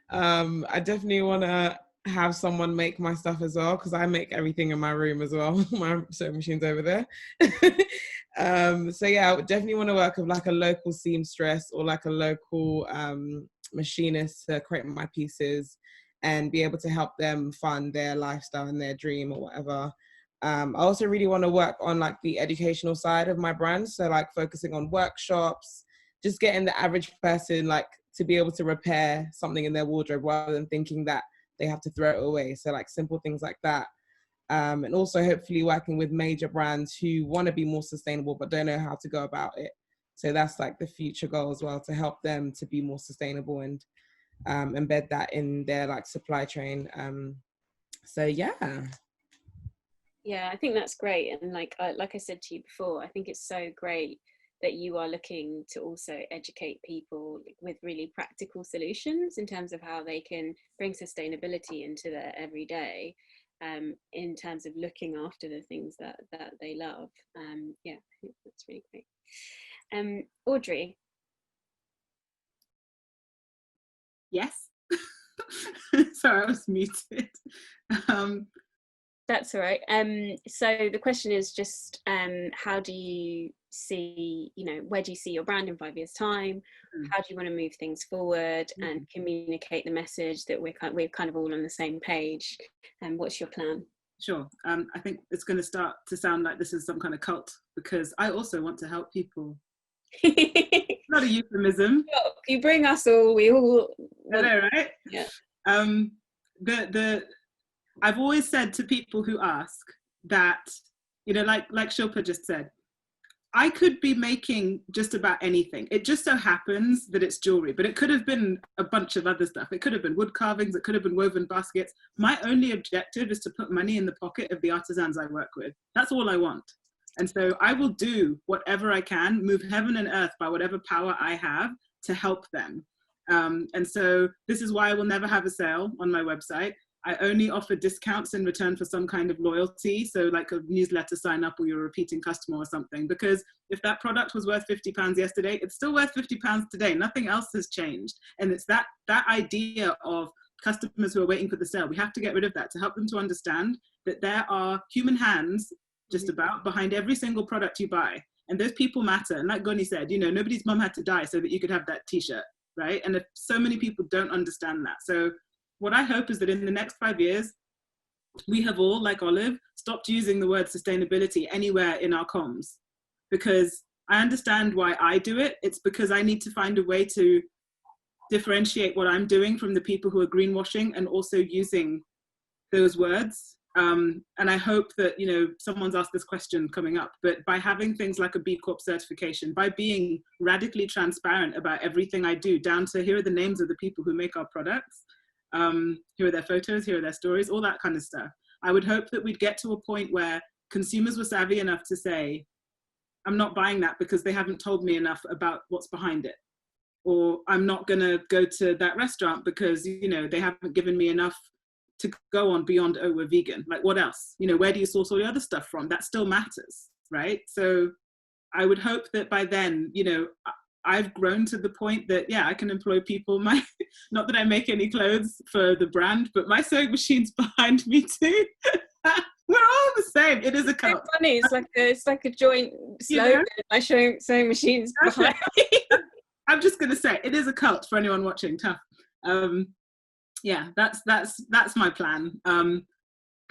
I definitely want to have someone make my stuff as well, because I make everything in my room as well. My sewing machine's over there. So yeah, I would definitely want to work with like a local seamstress or like a local machinist to create my pieces and be able to help them fund their lifestyle and their dream or whatever. I also really want to work on like the educational side of my brand. So like focusing on workshops, just getting the average person like to be able to repair something in their wardrobe rather than thinking that they have to throw it away. So like simple things like that. And also hopefully working with major brands who want to be more sustainable but don't know how to go about it. So that's like the future goal as well, to help them to be more sustainable and embed that in their like supply chain. So yeah. Yeah, I think that's great. And like I said to you before, I think it's so great that you are looking to also educate people with really practical solutions in terms of how they can bring sustainability into their everyday, in terms of looking after the things that they love. Yeah, I think that's really great. Audrey. Yes. Sorry, I was muted. That's all right. So the question is just, how do you see, where do you see your brand in 5 years' time? How do you want to move things forward and communicate the message that we're kind of all on the same page? And what's your plan? Sure. I think it's going to start to sound like this is some kind of cult, because I also want to help people. Not a euphemism. You bring us all. We all. I know, right? Yeah. I've always said to people who ask that, like Shilpa just said, I could be making just about anything. It just so happens that it's jewelry, but it could have been a bunch of other stuff. It could have been wood carvings. It could have been woven baskets. My only objective is to put money in the pocket of the artisans I work with. That's all I want. And so I will do whatever I can, move heaven and earth by whatever power I have to help them. And so this is why I will never have a sale on my website. I only offer discounts in return for some kind of loyalty. So like a newsletter sign up, or you're a repeating customer or something, because if that product was worth £50 yesterday, it's still worth £50 today. Nothing else has changed. And it's that idea of customers who are waiting for the sale. We have to get rid of that to help them to understand that there are human hands just about behind every single product you buy. And those people matter. And like Goni said, nobody's mom had to die so that you could have that t-shirt, right? And if so many people don't understand that. So what I hope is that in the next 5 years, we have all, like Olive, stopped using the word sustainability anywhere in our comms, because I understand why I do it. It's because I need to find a way to differentiate what I'm doing from the people who are greenwashing and also using those words. And I hope that, someone's asked this question coming up, but by having things like a B Corp certification, by being radically transparent about everything I do, down to here are the names of the people who make our products, here are their photos, here are their stories, all that kind of stuff. I would hope that we'd get to a point where consumers were savvy enough to say, I'm not buying that because they haven't told me enough about what's behind it. Or I'm not gonna go to that restaurant because, they haven't given me enough to go on beyond, oh, we're vegan. Like, what else? Where do you source all the other stuff from? That still matters, right? So I would hope that by then, I've grown to the point that, yeah, I can employ people. Not that I make any clothes for the brand, but my sewing machine's behind me too. We're all the same. It is a cult. It's so funny. It's like a joint slogan. My sewing machine's behind me. I'm just gonna say it is a cult for anyone watching. Tough. Yeah, that's my plan.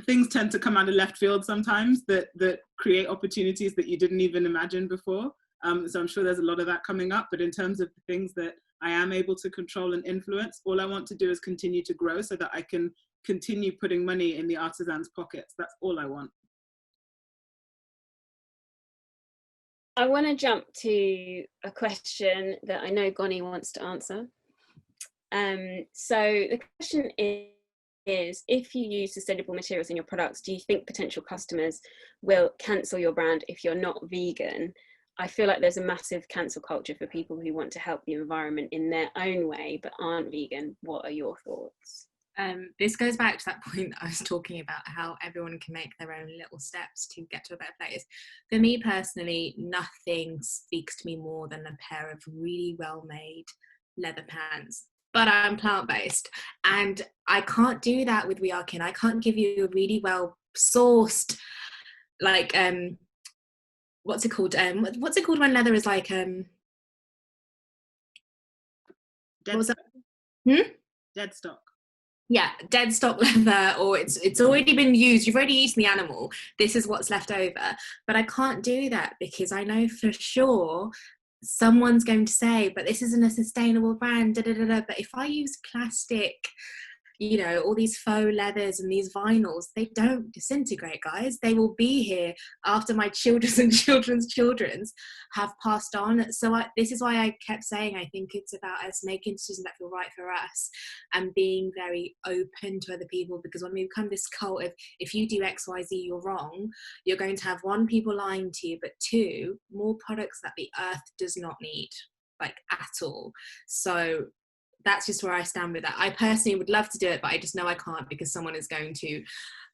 Things tend to come out of left field sometimes that create opportunities that you didn't even imagine before. So I'm sure there's a lot of that coming up, but in terms of the things that I am able to control and influence, all I want to do is continue to grow so that I can continue putting money in the artisans' pockets. That's all I want. I want to jump to a question that I know Goni wants to answer. So the question is, if you use sustainable materials in your products, do you think potential customers will cancel your brand if you're not vegan? I feel like there's a massive cancel culture for people who want to help the environment in their own way but aren't vegan. What are your thoughts? This goes back to that point that I was talking about, how everyone can make their own little steps to get to a better place. For me personally, nothing speaks to me more than a pair of really well-made leather pants. But I'm plant-based, and I can't do that with We Are Kin. I can't give you a really well-sourced, like, what's it called? What's it called when leather is like dead what was stock. that? Dead stock. Yeah, dead stock leather, or it's already been used. You've already eaten the animal. This is what's left over. But I can't do that because I know for sure someone's going to say, but this isn't a sustainable brand, da, da, da, da. But if I use plastic, you know, all these faux leathers and these vinyls, they don't disintegrate, guys. They will be here after my children's and children's have passed on. So this is why I kept saying, I think it's about us making decisions that feel right for us and being very open to other people, because when we become this cult of, if you do X, Y, Z, you're wrong, you're going to have one, people lying to you, but two, more products that the earth does not need, like at all. So that's just where I stand with that. I personally would love to do it, but I just know I can't because someone is going to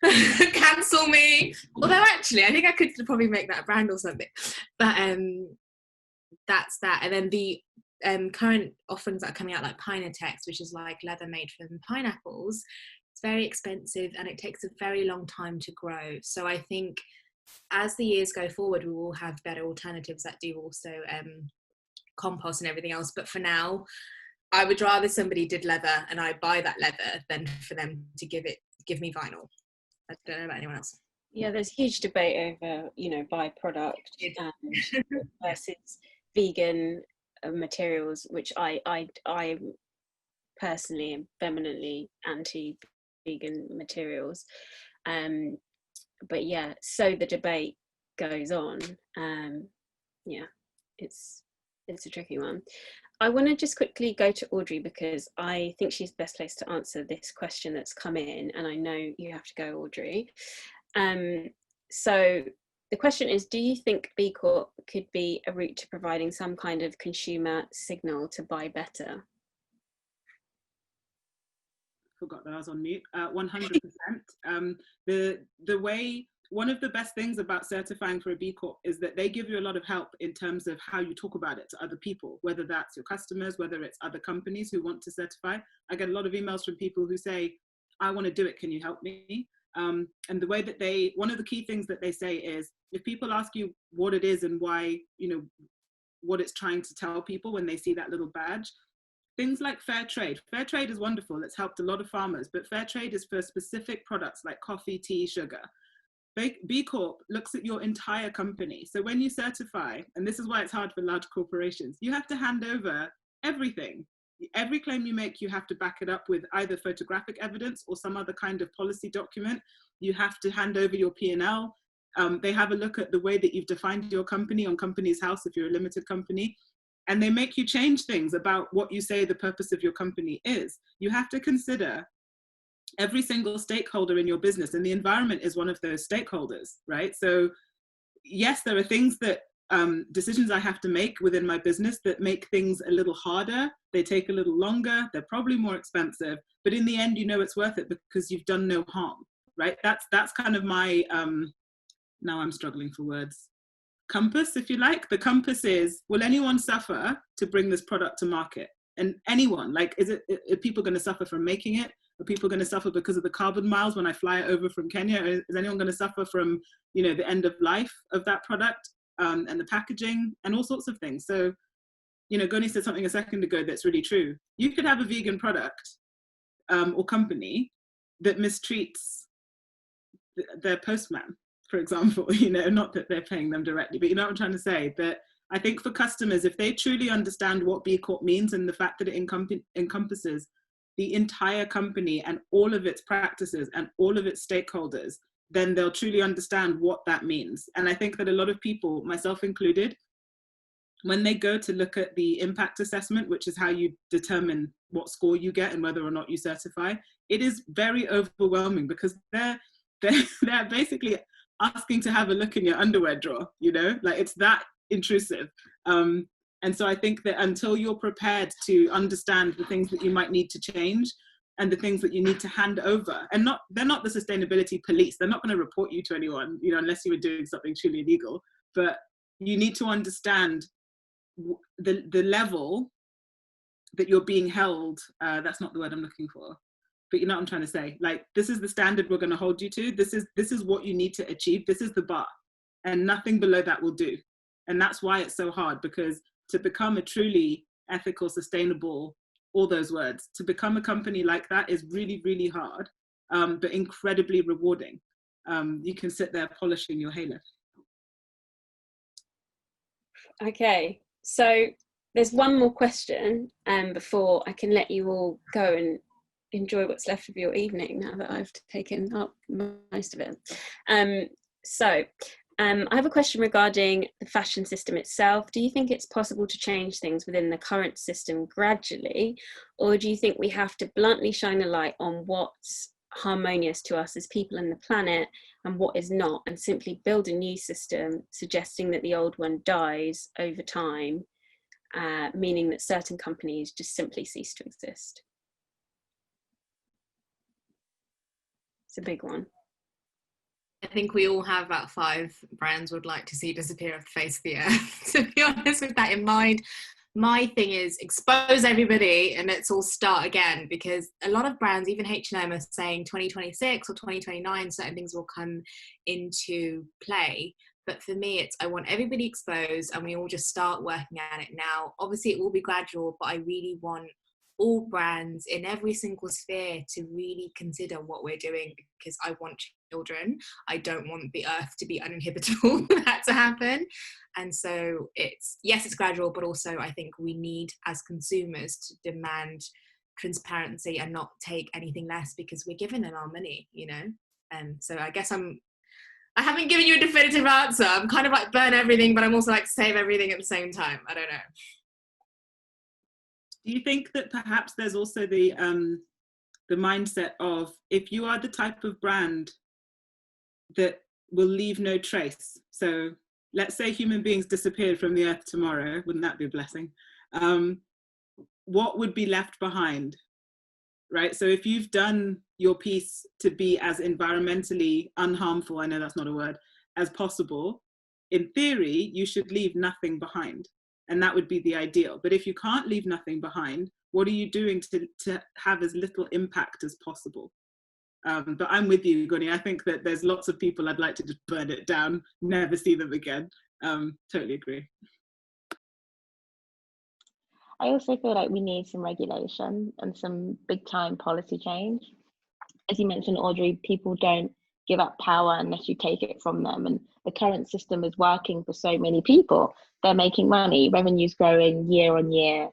cancel me. Although actually, I think I could probably make that a brand or something. But that's that. And then the current offerings that are coming out, like Pinatex, which is like leather made from pineapples, it's very expensive and it takes a very long time to grow. So I think as the years go forward, we will have better alternatives that do also compost and everything else. But for now, I would rather somebody did leather and I buy that leather than for them to give me vinyl. I don't know about anyone else. Yeah, there's huge debate over, you know, by product versus vegan materials, which I personally am vehemently anti-vegan materials. But yeah, so the debate goes on. Yeah, it's a tricky one. I want to just quickly go to Audrey because I think she's the best place to answer this question that's come in, and I know you have to go, Audrey. So the question is, do you think B Corp could be a route to providing some kind of consumer signal to buy better? Forgot that I was on mute. 100%. The way, one of the best things about certifying for a B Corp is that they give you a lot of help in terms of how you talk about it to other people, whether that's your customers, whether it's other companies who want to certify. I get a lot of emails from people who say, I want to do it, can you help me? And the way that one of the key things that they say is, if people ask you what it is and why, you know, what it's trying to tell people when they see that little badge, things like fair trade. Fair trade is wonderful. It's helped a lot of farmers, but fair trade is for specific products like coffee, tea, sugar. B Corp looks at your entire company. So when you certify, and this is why it's hard for large corporations, you have to hand over everything. Every claim you make, you have to back it up with either photographic evidence or some other kind of policy document. You have to hand over your P&L. They have a look at the way that you've defined your company on Companies House if you're a limited company. And they make you change things about what you say the purpose of your company is. You have to consider every single stakeholder in your business, and the environment is one of those stakeholders, right? So yes, there are things that, decisions I have to make within my business that make things a little harder. They take a little longer, they're probably more expensive, but in the end, you know it's worth it because you've done no harm, right? That's kind of my, now I'm struggling for words, compass, if you like. The compass is, will anyone suffer to bring this product to market? And anyone, like, are people going to suffer from making it? Are people going to suffer because of the carbon miles when I fly it over from Kenya? Is anyone going to suffer from, you know, the end of life of that product, and the packaging and all sorts of things? So, you know, Goni said something a second ago that's really true. You could have a vegan product or company that mistreats their postman, for example, you know, not that they're paying them directly, but you know what I'm trying to say? That I think for customers, if they truly understand what B Corp means and the fact that it encompasses the entire company and all of its practices and all of its stakeholders, then they'll truly understand what that means. And I think that a lot of people, myself included, when they go to look at the impact assessment, which is how you determine what score you get and whether or not you certify, it is very overwhelming because they're basically asking to have a look in your underwear drawer, you know, like it's that intrusive. And so I think that until you're prepared to understand the things that you might need to change and the things that you need to hand over, and they're not the sustainability police. They're not going to report you to anyone, you know, unless you were doing something truly illegal. But you need to understand the level that you're being held. That's not the word I'm looking for, but you know what I'm trying to say. Like, this is the standard we're going to hold you to. This is what you need to achieve. This is the bar, and nothing below that will do. And that's why it's so hard, because to become a truly ethical, sustainable, all those words, to become a company like that is really, really hard, but incredibly rewarding. You can sit there polishing your halo. Okay, so there's one more question before I can let you all go and enjoy what's left of your evening now that I've taken up most of it. I have a question regarding the fashion system itself. Do you think it's possible to change things within the current system gradually, or do you think we have to bluntly shine a light on what's harmonious to us as people and the planet and what is not, and simply build a new system suggesting that the old one dies over time, meaning that certain companies just simply cease to exist? It's a big one. I think we all have about 5 brands would like to see disappear off the face of the earth, to be honest, with that in mind. My thing is expose everybody and let's all start again, because a lot of brands, even H&M, are saying 2026 or 2029, certain things will come into play. But for me, it's I want everybody exposed and we all just start working at it now. Obviously, it will be gradual, but I really want all brands in every single sphere to really consider what we're doing, because I want children. I don't want the earth to be uninhabitable for that to happen. And so it's gradual, but also I think we need as consumers to demand transparency and not take anything less, because we're giving them our money, you know. And so I guess I haven't given you a definitive answer. I'm kind of like burn everything, but I'm also like save everything at the same time. I don't know. Do you think that perhaps there's also the mindset of, if you are the type of brand that will leave no trace, so let's say human beings disappeared from the earth tomorrow, wouldn't that be a blessing? What would be left behind, right? So if you've done your piece to be as environmentally unharmful, I know that's not a word, as possible, in theory, you should leave nothing behind. And that would be the ideal. But if you can't leave nothing behind, what are you doing to have as little impact as possible? But I'm with you, Goni. I think that there's lots of people I'd like to just burn it down, never see them again. Totally agree. I also feel like we need some regulation and some big time policy change. As you mentioned, Audrey, people don't give up power unless you take it from them. And the current system is working for so many people. They're making money, revenue's growing year on year,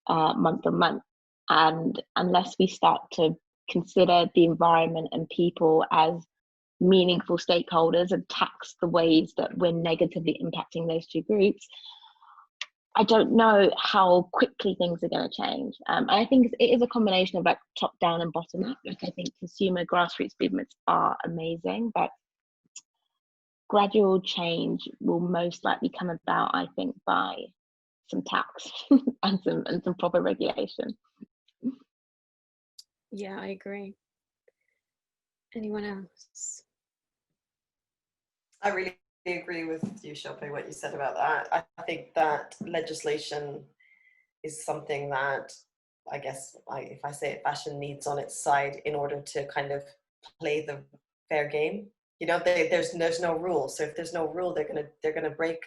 month on month. And unless we start to consider the environment and people as meaningful stakeholders and tax the ways that we're negatively impacting those two groups, I don't know how quickly things are going to change. I think it is a combination of like top down and bottom up. Like I think consumer grassroots movements are amazing, but gradual change will most likely come about, I think, by some tax and some proper regulation. Yeah, I agree. Anyone else? I really agree with you, Shilpa, what you said about that. I think that legislation is something that I guess, if I say it, fashion needs on its side in order to kind of play the fair game. You know, there's no rule. So if there's no rule, they're gonna break.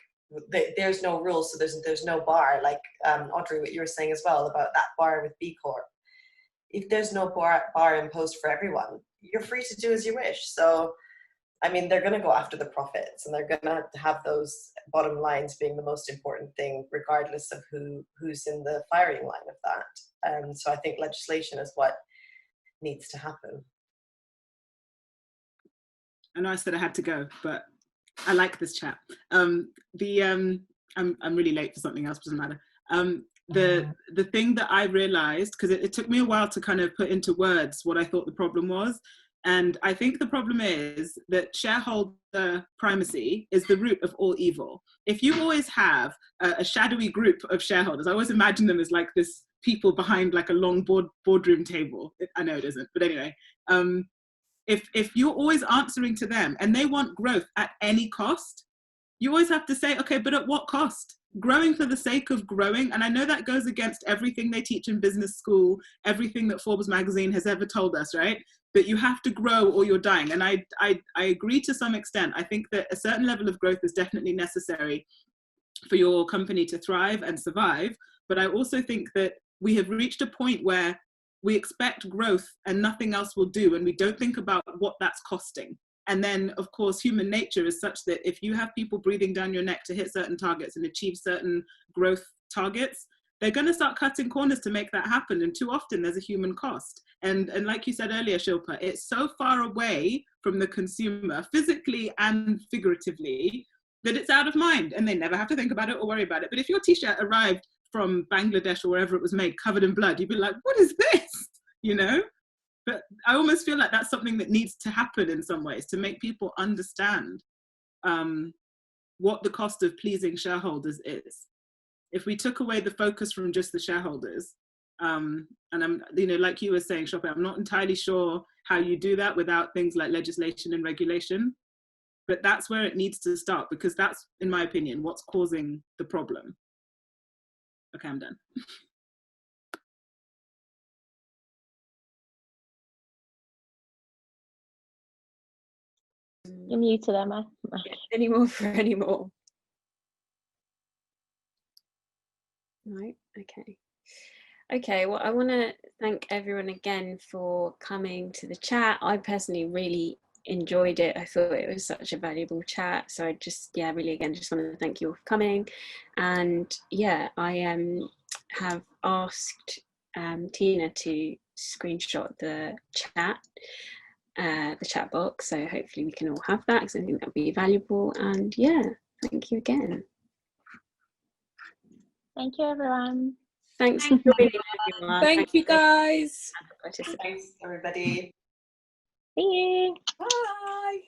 There's no rule, so there's no bar. Like Audrey, what you were saying as well about that bar with B Corp. If there's no bar imposed for everyone, you're free to do as you wish. So, I mean, they're going to go after the profits, and they're going to have those bottom lines being the most important thing, regardless of who's in the firing line of that. So I think legislation is what needs to happen. I know I said I had to go, but I like this chat. I'm really late for something else, doesn't matter. The thing that I realized, because it took me a while to kind of put into words what I thought the problem was. And I think the problem is that shareholder primacy is the root of all evil. If you always have a shadowy group of shareholders, I always imagine them as like this people behind like a long boardroom table. I know it isn't, but anyway. If you're always answering to them and they want growth at any cost, you always have to say, okay, but at what cost? Growing for the sake of growing. And I know that goes against everything they teach in business school, everything that Forbes magazine has ever told us, right? That you have to grow or you're dying. And I agree to some extent. I think that a certain level of growth is definitely necessary for your company to thrive and survive. But I also think that we have reached a point where we expect growth and nothing else will do, and we don't think about what that's costing. And then, of course, human nature is such that if you have people breathing down your neck to hit certain targets and achieve certain growth targets, they're going to start cutting corners to make that happen. And too often there's a human cost. And like you said earlier, Shilpa, it's so far away from the consumer, physically and figuratively, that it's out of mind, and they never have to think about it or worry about it. But if your t-shirt arrived from Bangladesh or wherever it was made, covered in blood, you'd be like, what is this? You know? But I almost feel like that's something that needs to happen in some ways, to make people understand what the cost of pleasing shareholders is. If we took away the focus from just the shareholders, and I'm, you know, like you were saying, Shilpa, I'm not entirely sure how you do that without things like legislation and regulation, but that's where it needs to start, because that's, in my opinion, what's causing the problem. Okay, I'm done. You're muted, Emma. Any more for any more? No? Okay. Okay, well, I want to thank everyone again for coming to the chat. I personally really enjoyed it. I thought it was such a valuable chat. So I just, yeah, really again, just want to thank you all for coming. And yeah, I have asked Tina to screenshot the chat box. So hopefully we can all have that, because I think that'll be valuable. And yeah, thank you again. Thank you, everyone. Thanks for joining, everyone. Thank you, guys. Thanks, everybody. See you. Bye.